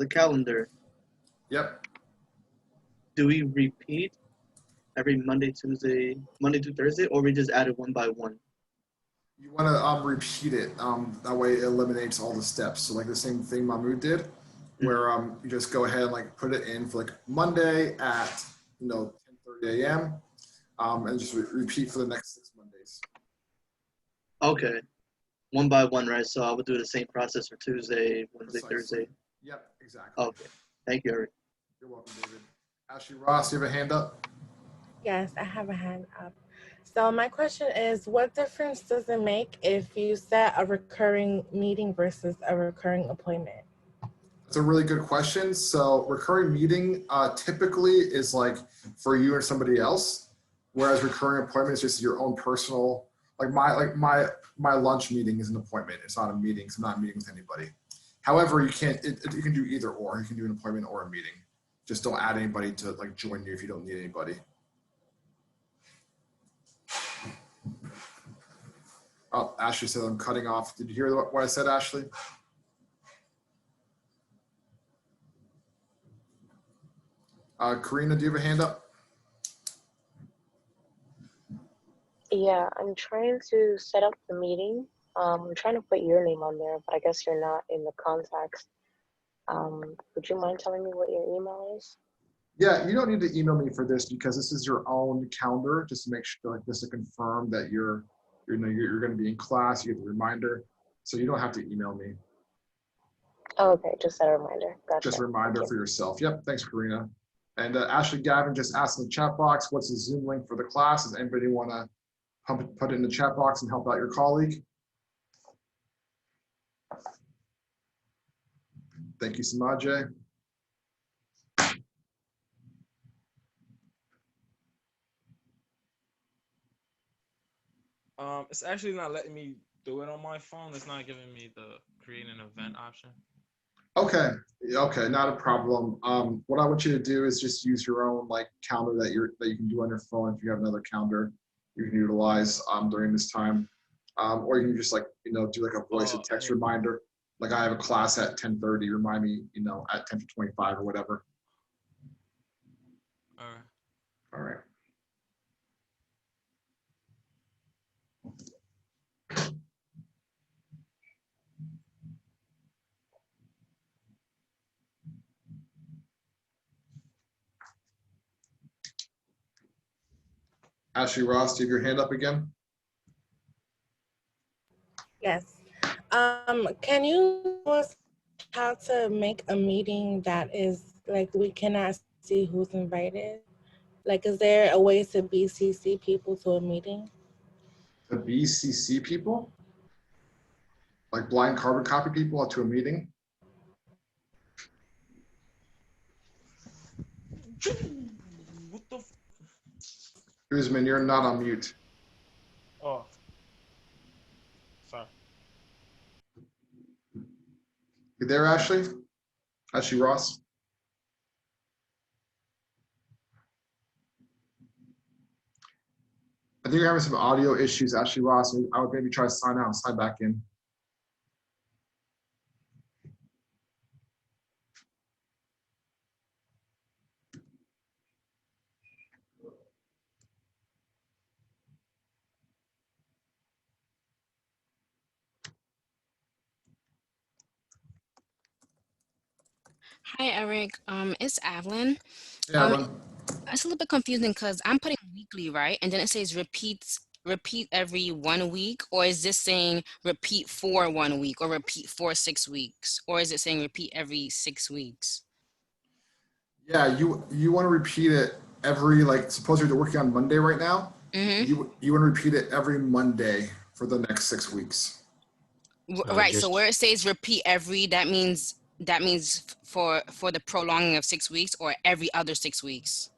calendar. Yep. Do we repeat every Monday to Thursday, or we just add it one by one? You want to repeat it. That way it eliminates all the steps. So like the same thing Mahmoud did, where you just go ahead and like put it in for like Monday at 10:30 a.m. And just repeat for the next 6 Mondays. Okay, one by one, right? So I would do the same process for Tuesday, Wednesday, Precisely. Thursday. Yep, exactly. Okay, thank you, Eric. You're welcome, David. Ashley Ross, you have a hand up? Yes, I have a hand up. So my question is, what difference does it make if you set a recurring meeting versus a recurring appointment? That's a really good question. So recurring meeting typically is like for you or somebody else, whereas recurring appointment is just your own personal. Like my lunch meeting is an appointment. It's not a meeting. So I'm not meeting with anybody. However, you can do either or. You can do an appointment or a meeting. Just don't add anybody to like join you if you don't need anybody. Oh, Ashley said I'm cutting off. Did you hear what I said, Ashley? Karina, do you have a hand up? Yeah, I'm trying to set up the meeting. I'm trying to put your name on there, but I guess you're not in the contacts. Would you mind telling me what your email is? Yeah, you don't need to email me for this because this is your own calendar, just to make sure, like, just to confirm that you're going to be in class. You get the reminder, so you don't have to email me. Oh, okay, just set a reminder. Gotcha. Just a reminder for yourself. Yep, thanks, Karina. And Ashley Gavin just asked in the chat box, what's the Zoom link for the class? Does anybody want to put it in the chat box and help out your colleague? Thank you, Samaje. It's actually not letting me do it on my phone. It's not giving me the create an event option. Okay, not a problem. What I want you to do is just use your own like calendar that you can do on your phone. If you have another calendar you can utilize during this time, or you can just like do like a voice and text reminder. Like I have a class at 10:30. Remind me, at 10:25 or whatever. All right. All right. Ashley Ross, do you have your hand up again? Yes. Can you tell us how to make a meeting that is like we cannot see who's invited? Like, is there a way to BCC people to a meeting? The BCC people? Like blind carbon copy people to a meeting? What the? Guzman, you're not on mute. Oh. Sorry. You there, Ashley? Ashley Ross? I think you're having some audio issues, Ashley Ross. I would maybe try to sign out and sign back in. Hi, Eric. It's Avalyn. Yeah, Avalyn. It's a little bit confusing because I'm putting weekly, right? And then it says repeat every 1 week, or is this saying repeat for 1 week, or repeat for 6 weeks, or is it saying repeat every 6 weeks? Yeah, you want to repeat it every, like, suppose you're working on Monday right now. Mm-hmm. You want to repeat it every Monday for the next 6 weeks. Right. So Just where it says repeat every, that means for the prolonging of 6 weeks or every other 6 weeks.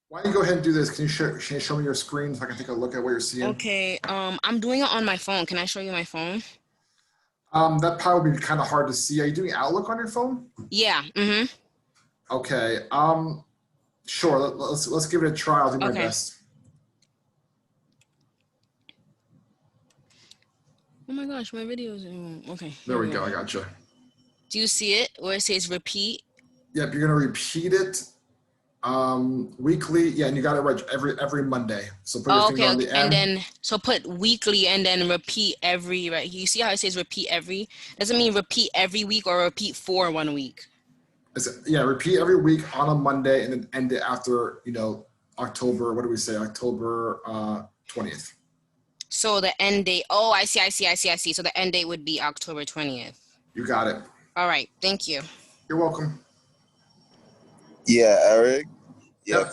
Why don't you go ahead and do this? Can you show me your screen so I can take a look at what you're seeing? Okay. I'm doing it on my phone. Can I show you my phone? That probably would be kind of hard to see. Are you doing Outlook on your phone? Yeah. Mm-hmm. Okay. Sure. Let's give it a try. I'll do my Okay. best. Oh my gosh, my videos. Okay. There here we go. I gotcha. Do you see it where it says repeat? Yep. You're gonna repeat it weekly. Yeah, and you got it right every Monday. So put your Oh, finger okay, on okay. the And end. then so put weekly and then repeat every, right? You see how it says repeat every? Doesn't mean repeat every week or repeat for 1 week. Yeah, repeat every week on a Monday and then end it after, October, what do we say? October 20th. So the end date. Oh, I see. So the end date would be October 20th. You got it. All right. Thank you. You're welcome. Yeah, Eric. Yeah, Yep.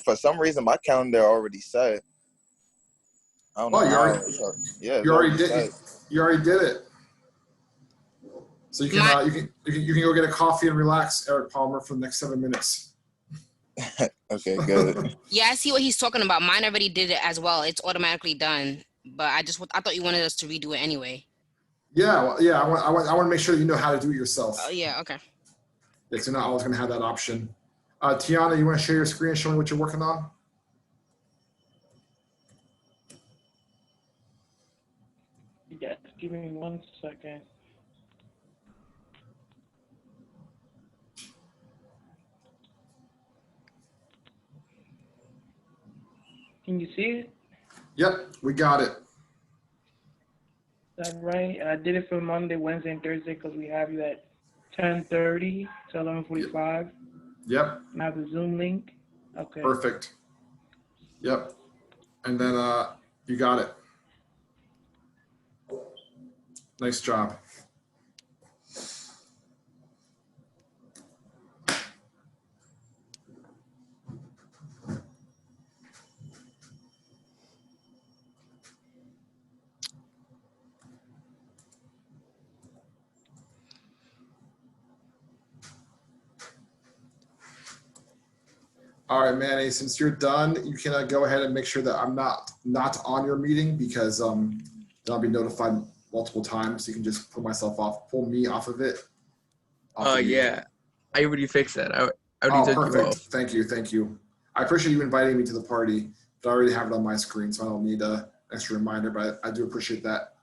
for some reason my calendar already set. I don't know Oh, you how. already, Yeah, it's you already already did. set. You already did it. So you can you can go get a coffee and relax, Eric Palmer, for the next 7 minutes. Okay, good. Yeah, I see what he's talking about. Mine already did it as well. It's automatically done. But I thought you wanted us to redo it anyway. Yeah, well, yeah. I want to make sure that you know how to do it yourself. Oh yeah. Okay. Yeah, 'cause you're not always going to have that option. Tiana, you want to share your screen and show me what you're working on? Yeah, give me 1 second. Can you see it? Yep, we got it. Is that right? I did it for Monday, Wednesday, and Thursday because we have you at 10:30 to 11:45. Yep. And I have the Zoom link. Okay. Perfect. Yep. And then you got it. Nice job. All right, Manny, since you're done, you can go ahead and make sure that I'm not on your meeting, because then I'll be notified multiple times. You can just pull me off of it. Yeah, I already fixed that. I already took you Perfect. off. Thank you. I appreciate you inviting me to the party, but I already have it on my screen, so I don't need an extra reminder, but I do appreciate that.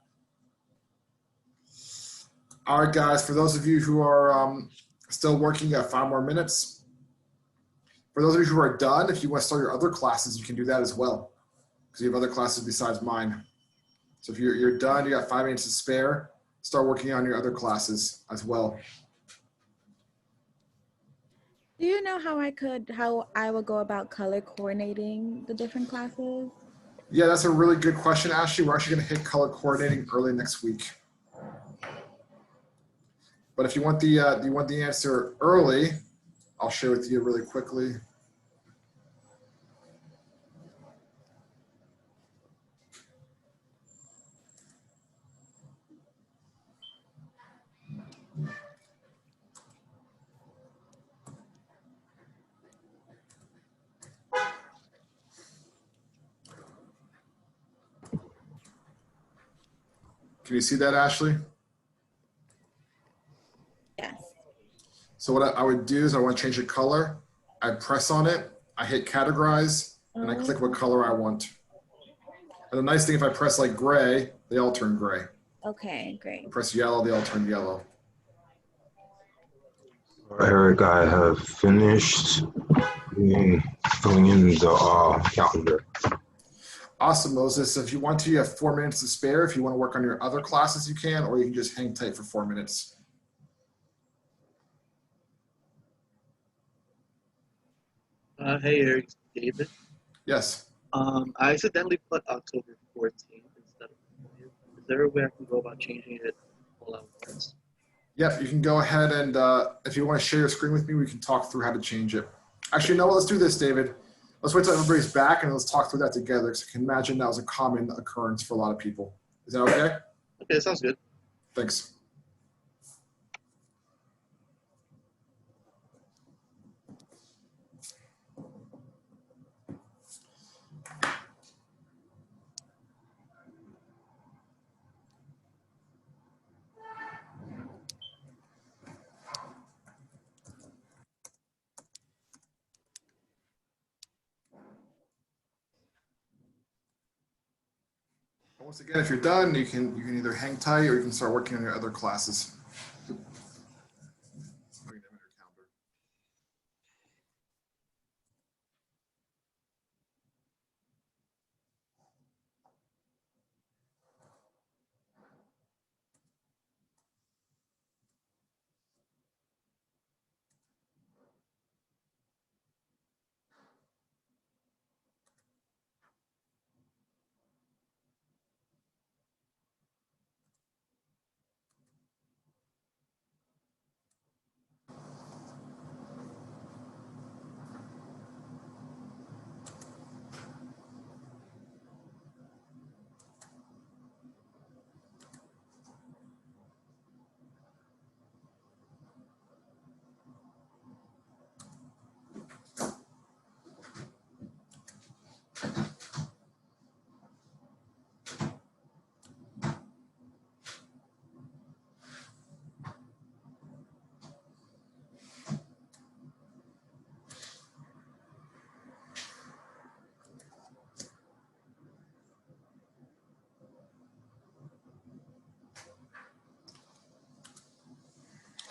All right, guys, for those of you who are still working, you have 5 more minutes. For those of you who are done, if you want to start your other classes, you can do that as well, because you have other classes besides mine. So if you're done, you got 5 minutes to spare, start working on your other classes as well. Do you know how I would go about color coordinating the different classes? Yeah, that's a really good question, Ashley. We're actually going to hit color coordinating early next week. But if you want the answer early, I'll share with you really quickly. Can you see that, Ashley? Yes. So what I would do is I want to change the color. I press on it, I hit categorize, and I click what color I want. And the nice thing, if I press like gray, they all turn gray. Okay, great. I press yellow, they all turn yellow. Eric, I have finished filling in the calendar. Awesome, Moses. If you want to, you have 4 minutes to spare. If you want to work on your other classes, you can, or you can just hang tight for 4 minutes. Hey, Eric, David. Yes. I accidentally put October 14th instead of 20th. Is there a way I can go about changing it all at once? Yep, you can go ahead and if you want to share your screen with me, we can talk through how to change it. Actually, no, let's do this, David. Let's wait till everybody's back and let's talk through that together, because I can imagine that was a common occurrence for a lot of people. Is that okay? Okay, sounds good. Thanks. Once again, if you're done, you can either hang tight or you can start working on your other classes.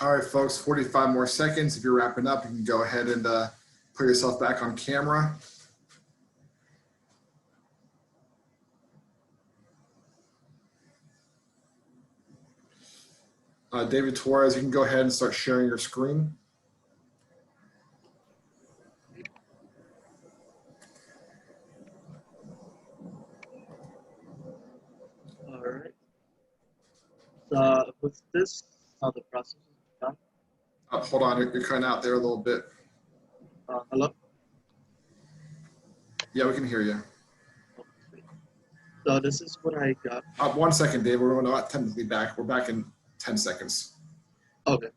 All right, folks, 45 more seconds. If you're wrapping up, you can go ahead and put yourself back on camera. David Torres, you can go ahead and start sharing your screen. All right. So with this, how the process is done. Hold on, you're cutting out there a little bit. Hello? Yeah, we can hear you. So this is what I got. 1 second, Dave. We're not technically back. We're back in 10 seconds. Okay.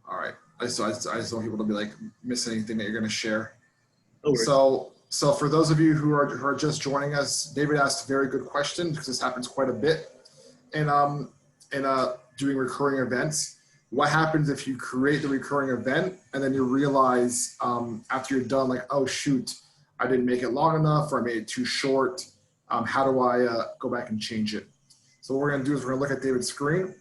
All right. I just don't want people to be like miss anything that you're going to share. No worries. So for those of you who are just joining us, David asked a very good question because this happens quite a bit in doing recurring events. What happens if you create the recurring event and then you realize after you're done, like, oh shoot, I didn't make it long enough or I made it too short. How do I go back and change it? So what we're gonna do is we're gonna look at David's screen,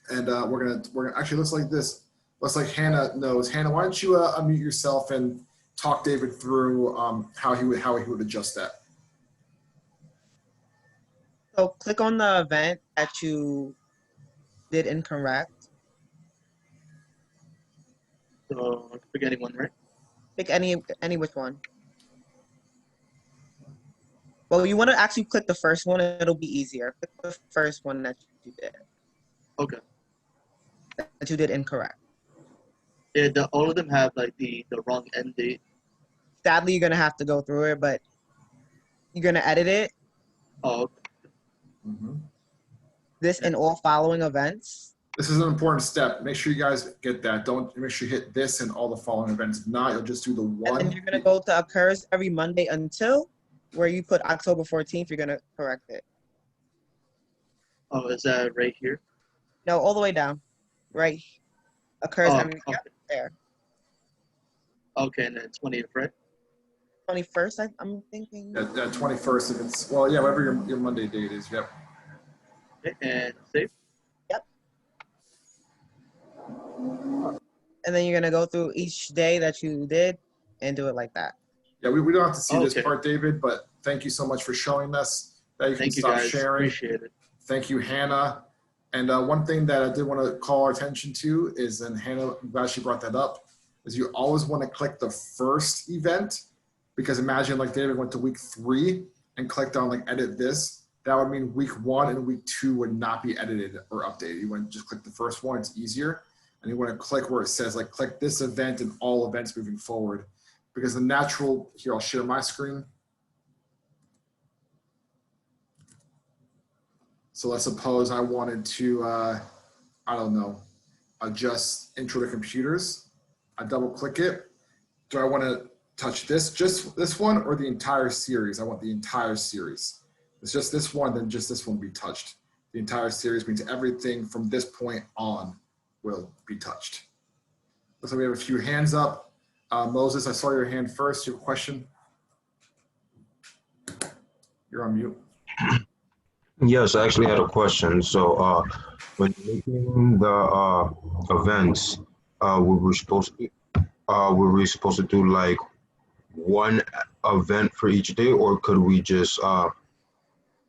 and we're gonna actually looks like this. Looks like Hannah knows. Hannah, why don't you unmute yourself and talk David through how he would adjust that. So click on the event that you did incorrect. So pick any one, right? Pick any which one. Well, you want to actually click the first one. It'll be easier. Click the first one that you did. Okay. That you did incorrect. Yeah, all of them have like the wrong end date. Sadly, you're gonna have to go through it, but you're gonna edit it. Oh. Okay. This and all following events. This is an important step. Make sure you guys get that. Don't make sure you hit this and all the following events. If not, you'll just do the one. And then you're gonna go to occurs every Monday until, where you put October 14th. You're gonna correct it. Oh, is that right here? No, all the way down. Right. Occurs Oh, every okay. yep, there. Okay, and then 20th, right? 21st, I'm thinking. Yeah, 21st. If it's well, yeah, whatever your Monday date is. Yep. Okay, and save. Yep. And then you're gonna go through each day that you did and do it like that. Yeah, we don't have to see this Okay. part, David, but thank you so much for showing us that you can Thank you, stop guys. sharing. Appreciate it. Thank you, Hannah. And one thing that I did want to call our attention to is, and Hannah, I'm glad she brought that up, is you always want to click the first event, because imagine like David went to week 3 and clicked on like edit this. That would mean week 1 and week 2 would not be edited or updated. You want to just click the first one, it's easier. And you want to click where it says like click this event and all events moving forward. Because the natural, here I'll share my screen. So let's suppose I wanted to, I don't know, adjust intro to computers. I double click it. Do I want to touch this, just this one, or the entire series? I want the entire series. It's just this one, then just this one be touched. The entire series means everything from this point on will be touched. So we have a few hands up. Moses, I saw your hand first. Your question? You're on mute. Yes, I actually had a question. So when making the events, were we supposed to do like one event for each day, or could we just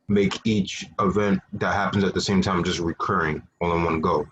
make each event that happens at the same time just recurring all in one go?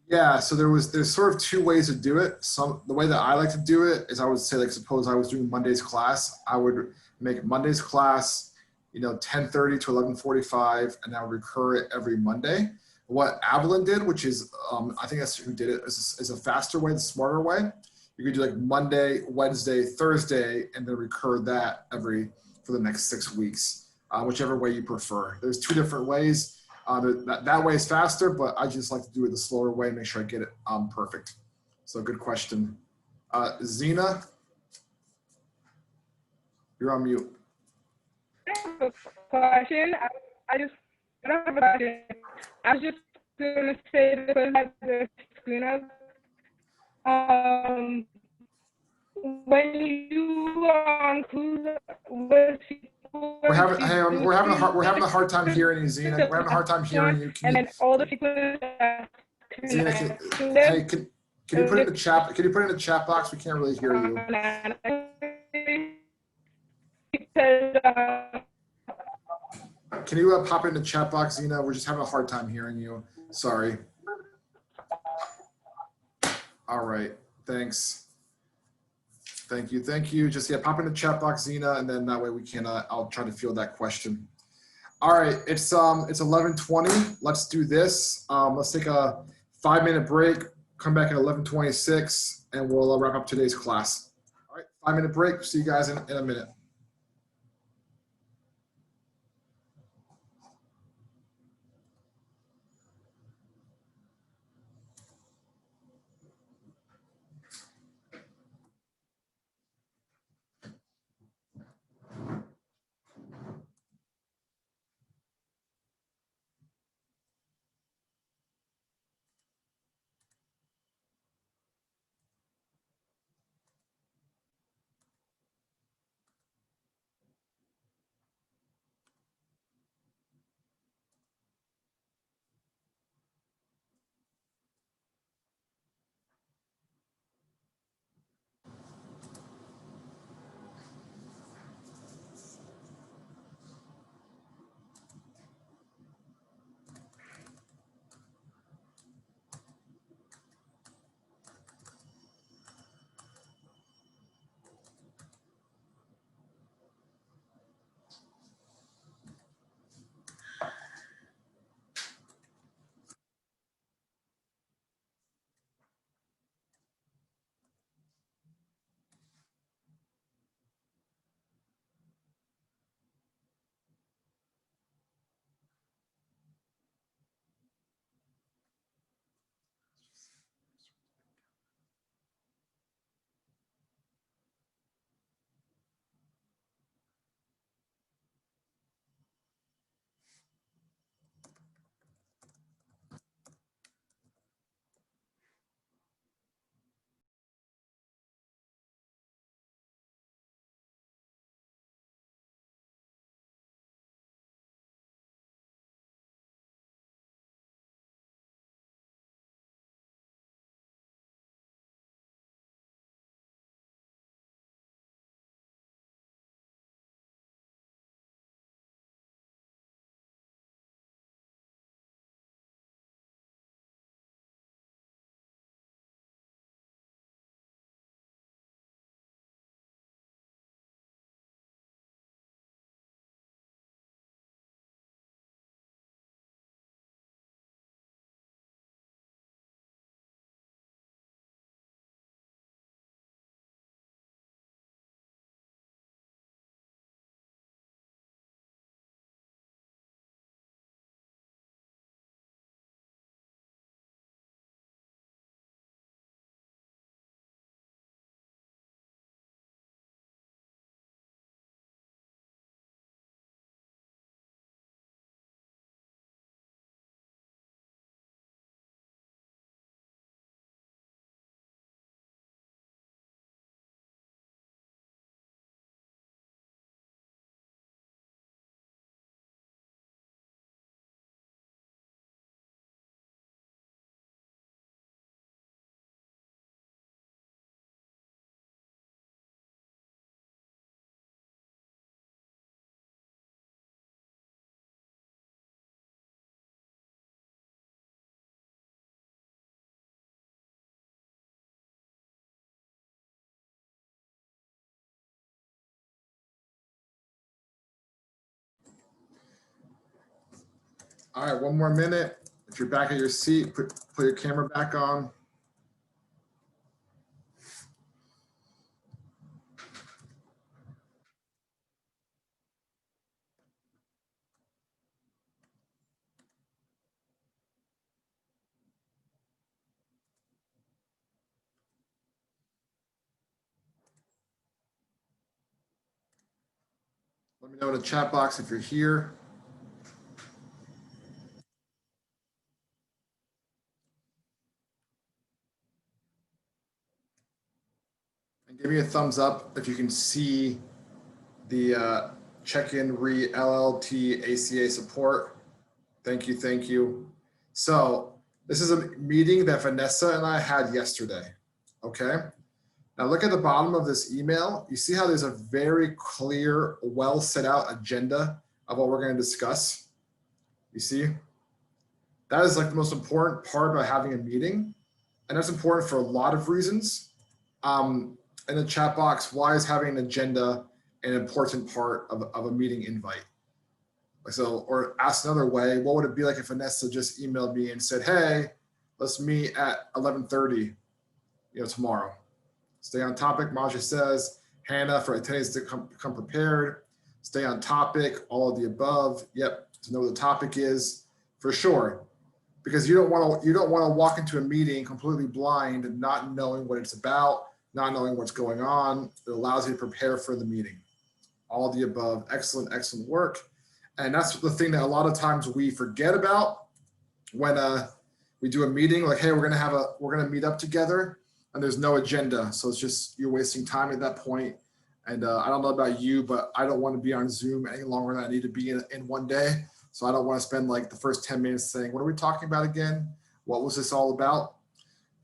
Yeah, so there's sort of two ways to do it. The way that I like to do it is I would say, like, suppose I was doing Monday's class, I would make Monday's class, 10:30 to 11:45, and I would recur it every Monday. What Avalon did, which is, I think that's who did it, is a faster way, the smarter way. You could do like Monday, Wednesday, Thursday, and then recur that for the next 6 weeks, whichever way you prefer. There's two different ways. That way is faster, but I just like to do it the slower way and make sure I get it perfect. So good question. Zena, you're on mute. Question. I don't have a question. I was just gonna say because I have the screen up. When you include with people, We're having a hard time hearing you, Zena. We're having a hard time hearing you. And then all the people. Zena, can you put it in the chat? Can you put it in the chat box? We can't really hear you. Can you pop it in the chat box, Zena? We're just having a hard time hearing you. Sorry. All right. Thanks. Thank you. Just pop in the chat box, Zena, and then that way we can. I'll try to field that question. All right. It's 11:20. Let's do this. Let's take a 5-minute break. Come back at 11:26, and we'll wrap up today's class. All right. 5-minute break. See you guys in a minute. All right, one more minute. If you're back at your seat, put your camera back on. Let me know in the chat box if you're here. And give me a thumbs up if you can see the check-in re LLT ACA support. Thank you, thank you. So this is a meeting that Vanessa and I had yesterday, okay? Now look at the bottom of this email. You see how there's a very clear, well set out agenda of what we're gonna discuss? You see? That is like the most important part about having a meeting. And that's important for a lot of reasons. In the chat box, why is having an agenda an important part of a meeting invite? So, or asked another way, what would it be like if Vanessa just emailed me and said, hey, let's meet at 11:30, tomorrow. Stay on topic, Maja says. Hannah, for attendees to come prepared. Stay on topic, all of the above. Yep, to know what the topic is, for sure. Because you don't want to walk into a meeting completely blind and not knowing what it's about, not knowing what's going on. It allows you to prepare for the meeting. All of the above, excellent, excellent work. And that's the thing that a lot of times we forget about when we do a meeting, like, hey, we're gonna meet up together, and there's no agenda. So it's just, you're wasting time at that point. And I don't know about you, but I don't want to be on Zoom any longer than I need to be in one day. So I don't want to spend like the first 10 minutes saying, what are we talking about again? What was this all about?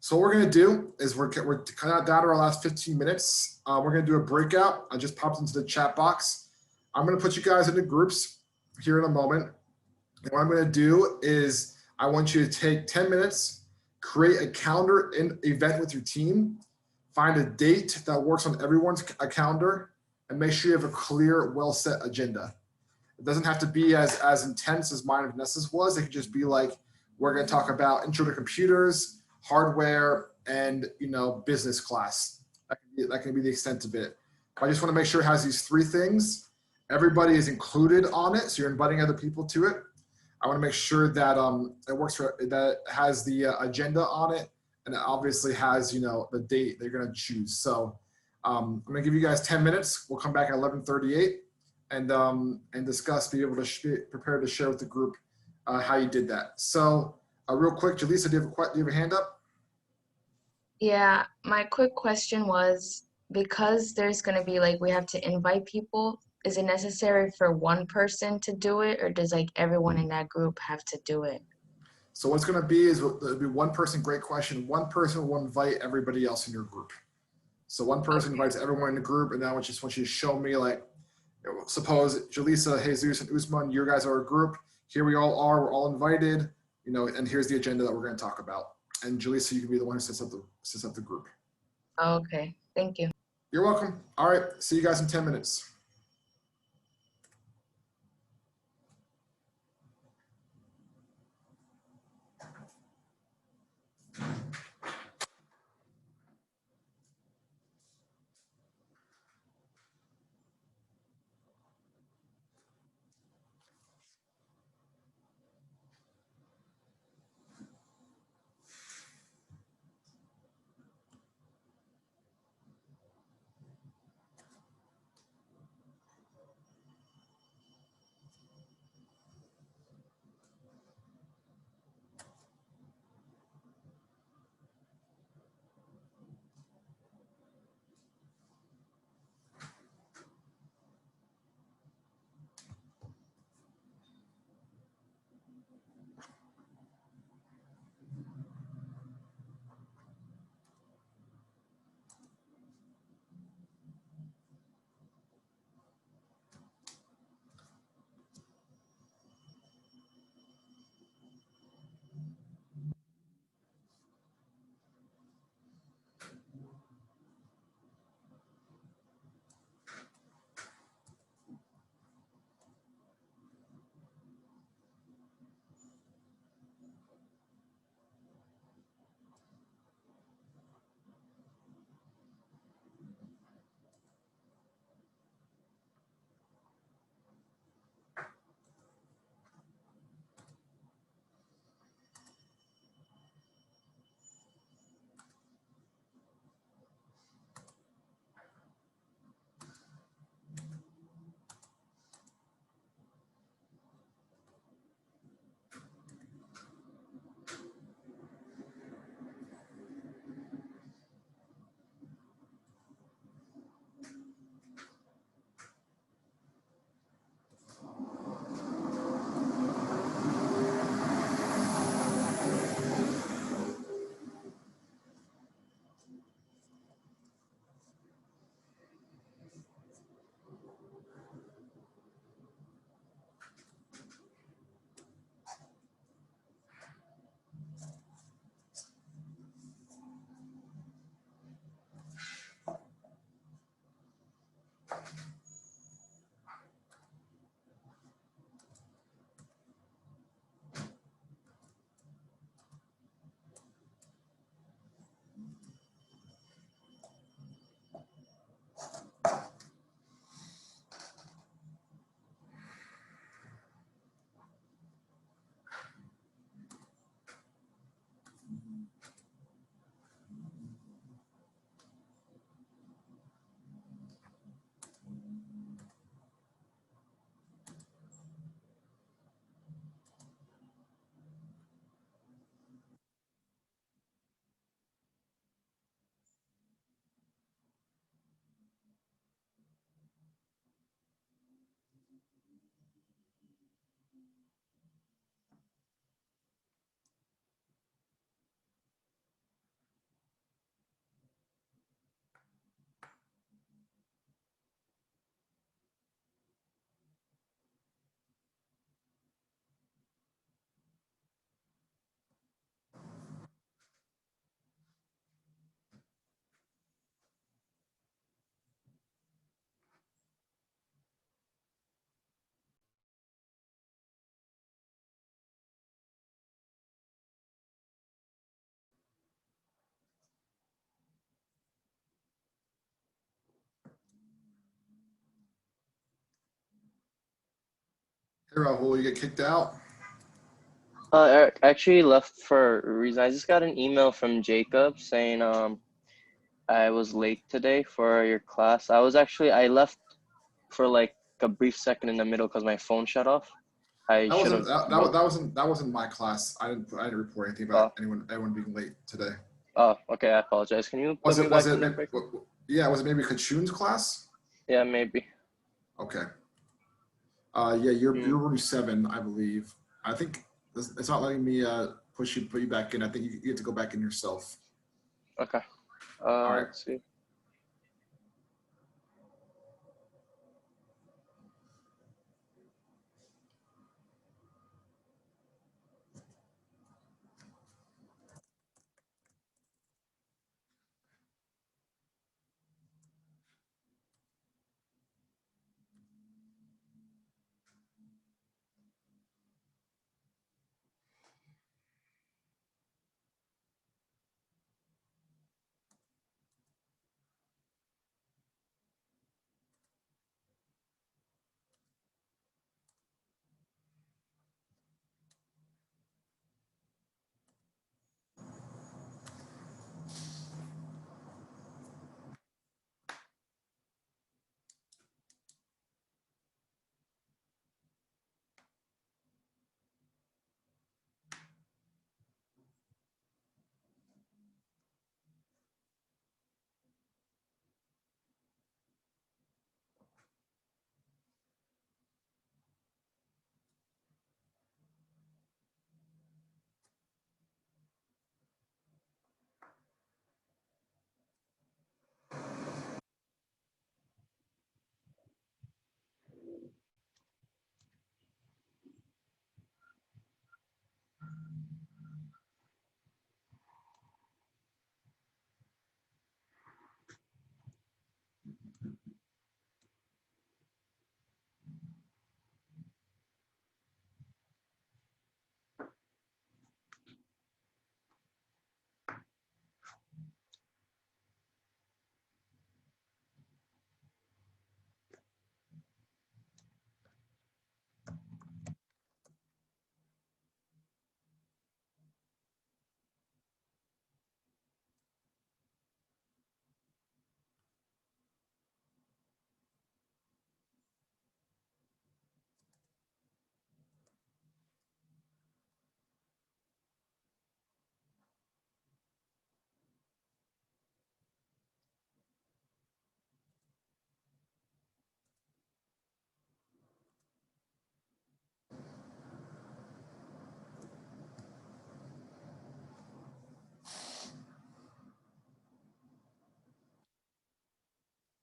So what we're gonna do is we're kind of down to our last 15 minutes. We're gonna do a breakout. I just popped into the chat box. I'm gonna put you guys into groups here in a moment. And what I'm gonna do is I want you to take 10 minutes, create a calendar event with your team, find a date that works on everyone's calendar, and make sure you have a clear, well set agenda. It doesn't have to be as intense as mine and Vanessa's was. It could just be like, we're gonna talk about intro to computers, hardware, and business class. That can be the extent of it. I just wanna make sure it has these three things. Everybody is included on it, so you're inviting other people to it. I wanna make sure that it works that it has the agenda on it, and it obviously has the date they're gonna choose. So I'm gonna give you guys 10 minutes. We'll come back at 11:38 and discuss, be able to be prepared to share with the group how you did that. So real quick, Jaleesa, do you have a hand up? Yeah, my quick question was, because there's going to be we have to invite people, is it necessary for one person to do it, or does everyone in that group have to do it? So what's going to be is there'll be one person, great question. One person will invite everybody else in your group. So one person invites everyone in the group, and then I just want you to show me suppose Jaleesa, Jesus, and Usman, you guys are a group. Here we all are, we're all invited, and here's the agenda that we're going to talk about. And Jaleesa, you can be the one who sets up the group. Okay, thank you. You're welcome. All right, see you guys in 10 minutes. Hey, Rahul, you get kicked out? I actually left for a reason. I just got an email from Jacob saying I was late today for your class. I left for like a brief second in the middle because my phone shut off. I That should wasn't have. that wasn't my class. I didn't report anything about anyone being late today. Oh, okay. I apologize. Can you Was put it me back in the break? yeah, was it maybe Kachun's class? Yeah, maybe. Okay. Yeah, you're room 7, I believe. I think it's not letting me put you back in. I think you have to go back in yourself. Okay. All right. Let's see.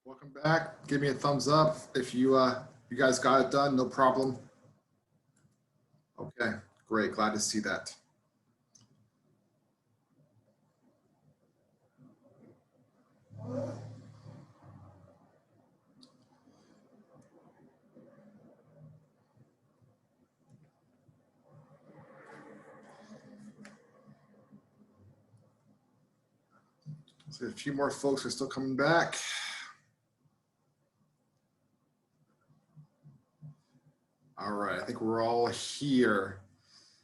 Welcome back. Give me a thumbs up if you guys got it done. No problem. Okay, great. Glad to see that. So a few more folks are still coming back. All right, I think we're all here.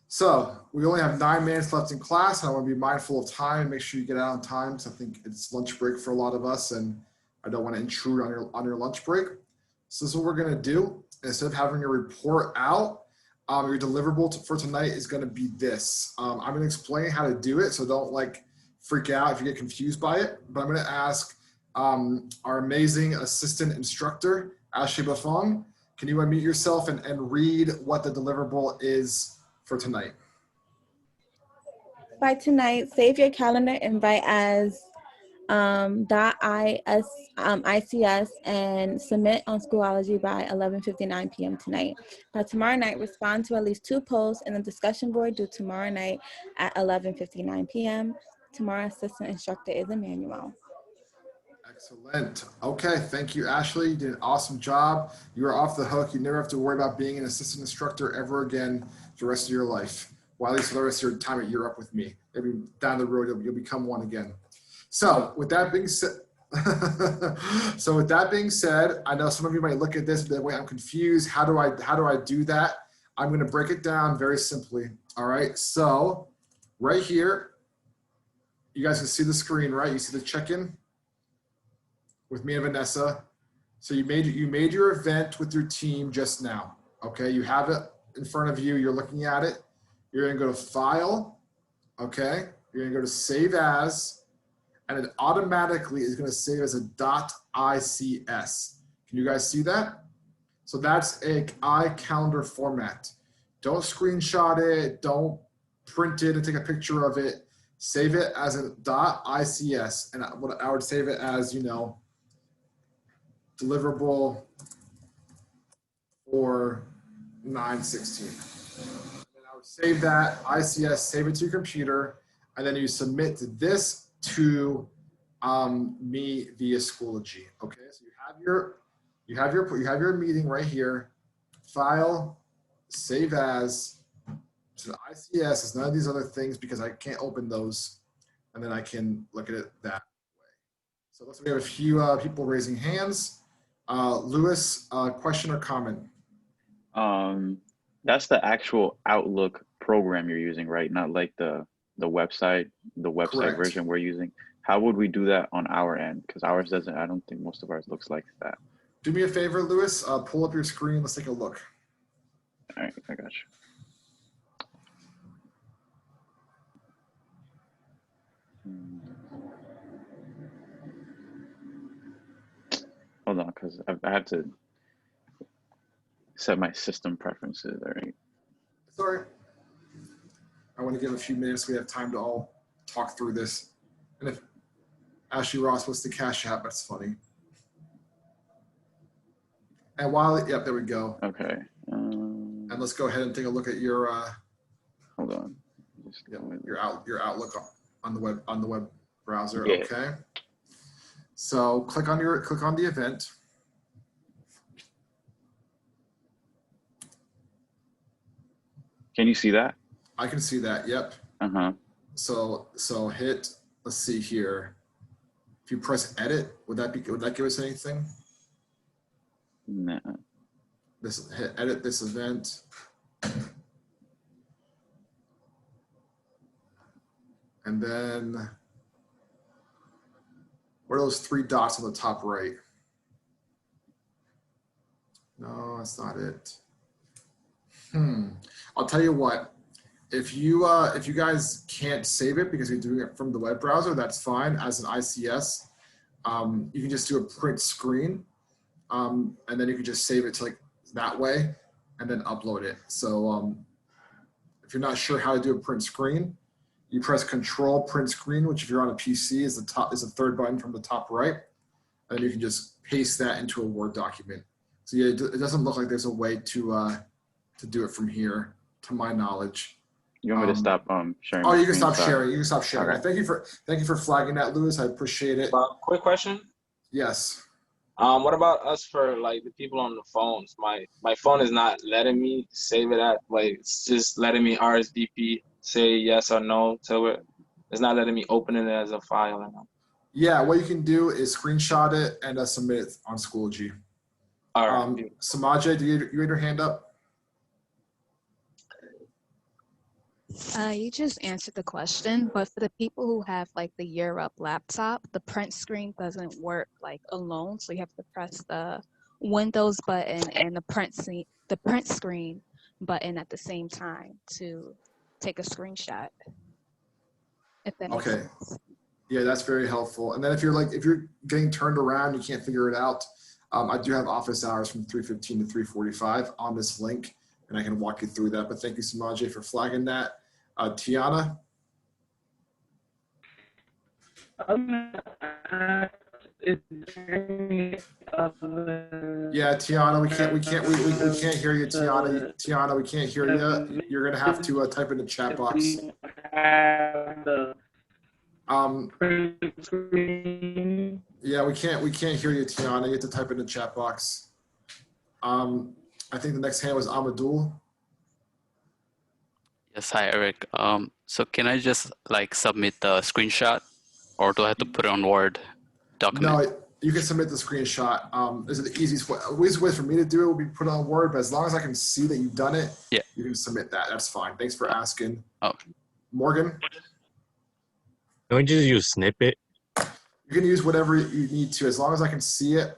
So we only have 9 minutes left in class. I want to be mindful of time. Make sure you get out on time because I think it's lunch break for a lot of us, and I don't want to intrude on your lunch break. So this is what we're going to do. Instead of having your report out, your deliverable for tonight is going to be this. I'm going to explain how to do it, so don't like freak out if you get confused by it. But I'm going to ask our amazing assistant instructor, Ashley Buffon, can you unmute yourself and read what the deliverable is for tonight? By tonight, save your calendar invite as .ics and submit on Schoology by 11:59 p.m. tonight. By tomorrow night, respond to at least 2 posts in the discussion board due tomorrow night at 11:59 p.m. Tomorrow's assistant instructor is Emmanuel. Excellent. Okay, thank you, Ashley. You did an awesome job. You are off the hook. You never have to worry about being an assistant instructor ever again for the rest of your life. Well, at least for the rest of your time at Europe with me. Maybe down the road, you'll become one again. So with that being said, I know some of you might look at this and be like, wait, I'm confused. How do I do that? I'm going to break it down very simply. All right. So right here, you guys can see the screen, right? You see the check-in with me and Vanessa. So you made your event with your team just now. Okay. You have it in front of you. You're looking at it. You're going to go to File. Okay. You're going to go to Save As, and it automatically is going to save as a .ics. Can you guys see that? So that's a iCalendar format. Don't screenshot it. Don't print it and take a picture of it. Save it as a .ics. And what I would save it as, you know, deliverable for 9/16. And I would save that ICS, save it to your computer, and then you submit this to me via Schoology. Okay, so you have your meeting right here. File, save as. So the ICS is none of these other things because I can't open those, and then I can look at it that way. So let's we have a few people raising hands. Lewis, question or comment? That's the actual Outlook program you're using, right? Not like the website Correct. version we're using. How would we do that on our end? Because ours doesn't. I don't think most of ours looks like that. Do me a favor, Lewis. Pull up your screen. Let's take a look. All right, I got you. Hold on, because I have to set my system preferences. All right. Sorry. I want to give a few minutes. So we have time to all talk through this. And if Ashley Ross wants to cash out, that's funny. And while, yep, there we go. Okay. And let's go ahead and take a look at your. Hold on. Your Outlook on the web browser. Yeah. Okay. So click on the event. Can you see that? I can see that. Yep. Uh-huh. So hit. Let's see here. If you press edit, would that give us anything? No. Hit edit this event. And then what are those three dots on the top right? No, that's not it. I'll tell you what. If you guys can't save it because you're doing it from the web browser, that's fine. As an ICS, you can just do a print screen, and then you can just save it to like that way, and then upload it. So if you're not sure how to do a print screen, you press Control Print Screen, which if you're on a PC is the third button from the top right, and you can just paste that into a Word document. So yeah, it doesn't look like there's a way to do it from here, to my knowledge. You want me to stop sharing? Oh, my you can screen? stop Sorry. sharing. You can stop sharing. Okay. Thank you for flagging that, Lewis. I appreciate it. Quick question. Yes. What about us for like the people on the phones? My phone is not letting me save it at, like, it's just letting me RSVP, say yes or no to it. It's not letting me open it as a file or not. Yeah, what you can do is screenshot it and submit it on Schoology. All right. Samaje, you had your hand up? You just answered the question, but for the people who have like the Year Up laptop, the print screen doesn't work like alone, so you have to press the Windows button and the print screen button at the same time to take a screenshot. If that makes Okay. sense. Yeah, that's very helpful. And then if you're getting turned around, you can't figure it out, I do have office hours from 3:15 to 3:45 on this link, and I can walk you through that. But thank you, Samaje, for flagging that. Tiana? Yeah, Tiana, we can't hear you, Tiana. Tiana, we can't hear you. You're gonna have to type in the chat box. Yeah, we can't hear you, Tiana. You have to type in the chat box. I think the next hand was Amadul. Yes, hi Eric. So can I just like submit the screenshot, or do I have to put it on Word document? No, you can submit the screenshot. This is the easiest way for me to do it will be put on Word, but as long as I can see that you've done it, yeah, you can submit that. That's fine. Thanks for asking. Oh. Morgan, Can we just use snippet? you can use whatever you need to. As long as I can see it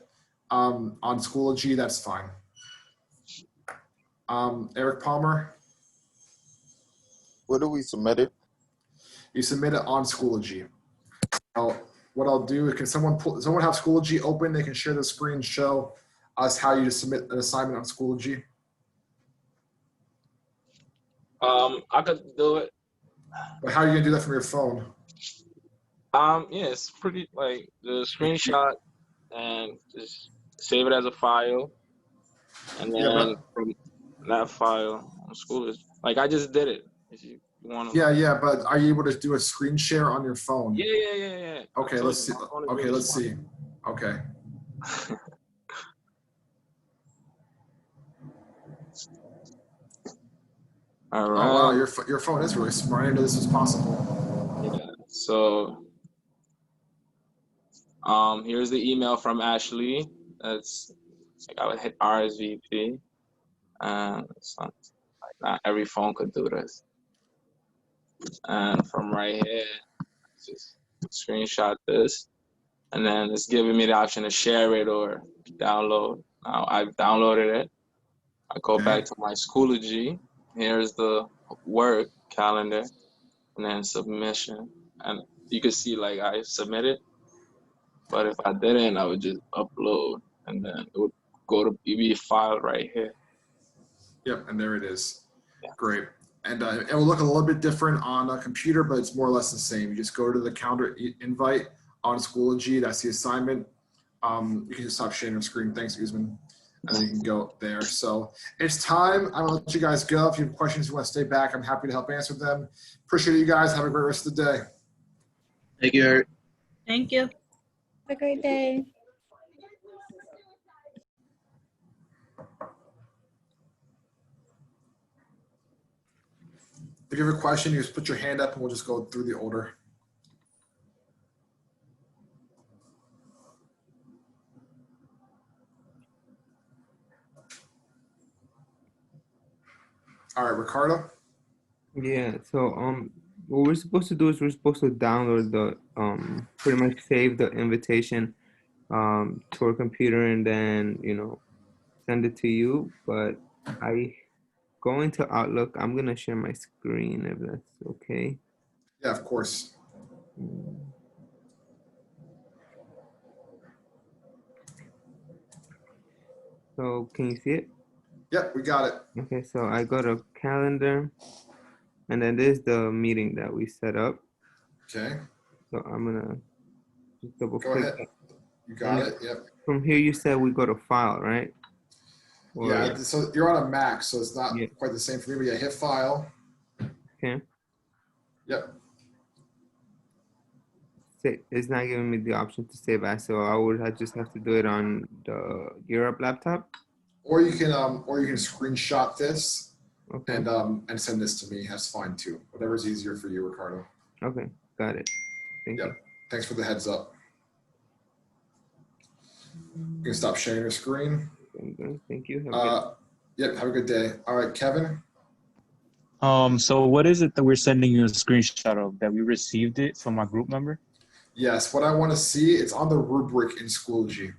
on Schoology, that's fine. Eric Palmer, Where do we submit it? you submit it on Schoology. What I'll do, can someone have Schoology open? They can share the screen, show us how you submit an assignment on Schoology. I could do it. But how are you gonna do that from your phone? Yeah, it's pretty like the screenshot and just save it as a file, and then Yeah, from that file on school is like I just did it. If you want to. yeah, but are you able to do a screen share on your phone? Yeah. Okay, let's see. Okay, let's see. Okay. All Oh right. wow, your phone is really smart. I didn't know this was possible. Yeah. So, here's the email from Ashley. That's like I would hit RSVP, and it's not every phone could do this. And from right here, just screenshot this, and then it's giving me the option to share it or download. Now I've downloaded it. I go back to my Schoology. Here's the work calendar, and then submission. And you can see like I submitted, but if I didn't, I would just upload, and then it would go to be a file right here. Yep, and there it is. Great. And it will look a little bit different on a computer, but it's more or less the same. You just go to the calendar invite on Schoology. That's the assignment. You can just stop sharing your screen. Thanks, Usman. And then you can go there. So it's time. I'm gonna let you guys go. If you have questions, you want to stay back, I'm happy to help answer them. Appreciate you guys. Have a great rest of the day. Thank you, Eric. Thank you. Have a great day. If you have a question, you just put your hand up and we'll just go through the order. All right, Ricardo. Yeah, so what we're supposed to do is we're supposed to download the pretty much save the invitation to our computer and then send it to you. But I go into Outlook. I'm gonna share my screen if that's okay. Yeah, of course. So can you see it? Yep, we got it. Okay, so I go to calendar, and then there's the meeting that we set up. Okay. So I'm gonna just double Go click. ahead. You got it. Yep. From here, you said we go to file, right? Yeah. So you're on a Mac, so it's not quite the same for me. But yeah, hit file. Okay. Yep. It's not giving me the option to save as, so I just have to do it on the Europe laptop. Or you can screenshot this Okay. and send this to me. That's fine too. Whatever's easier for you, Ricardo. Okay, got it. Thank you. Thanks for the heads up. You can stop sharing your screen. Thank you. Have a Yep. Have a good day. All right, Kevin. So what is it that we're sending you a screenshot of? That we received it from our group member? Yes. What I want to see, it's on the rubric in Schoology.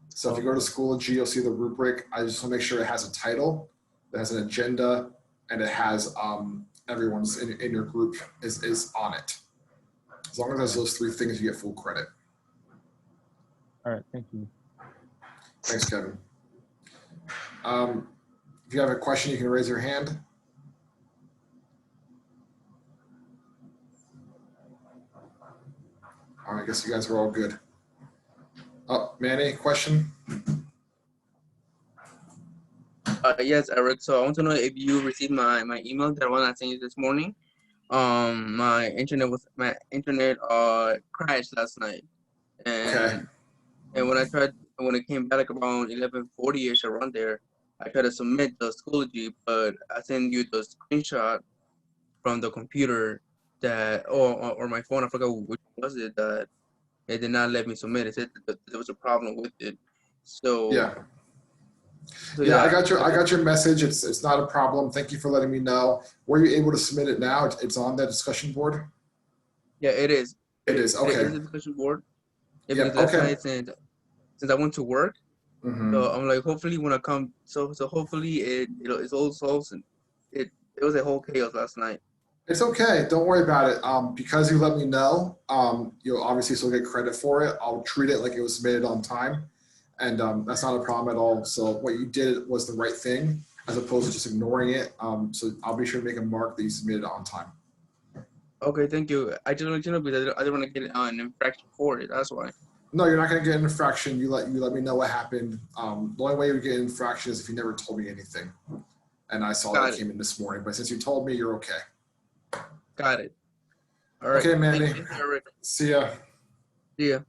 So if you go to Schoology, you'll see the rubric. I just want to make sure it has a title, it has an agenda, and it has everyone's in your group is on it. As long as it has those three things, you get full credit. All right, thank you. Thanks, Kevin. If you have a question, you can raise your hand. All right, I guess you guys are all good. Oh, Manny, question? Yes, Eric. So I want to know if you received my email, the one I sent you this morning. My internet crashed last night, and when it came back like around 11:40ish around there, I tried to submit the Schoology, but I sent you the screenshot from the computer that or my phone. I forgot which was it that it did not let me submit. It said that there was a problem with it. So yeah. So Yeah, I yeah, got your message. It's not a problem. Thank you for letting me know. Were you able to submit it now? It's on the discussion board. yeah, it is. It is It is okay. a discussion board. Yeah, Yeah. because last Okay. night since I went to work, Hmm. so I'm like, hopefully when I come, so hopefully it's all solved. And it was a whole chaos last night. It's okay. Don't worry about it. Because you let me know, you'll obviously still get credit for it. I'll treat it like it was submitted on time, and that's not a problem at all. So what you did was the right thing, as opposed to just ignoring it. So I'll be sure to make a mark that you submitted it on time. Okay, thank you. I just want you to know because I didn't want to get an infraction for it. That's why. No, you're not going to get an infraction. You let me know what happened. The only way you would get an infraction is if you never told me anything, and I saw that Got it it. came in this morning. But since you told me, you're okay. Got it. All right. Okay, Mandy. Thank you, Eric. See ya. See ya.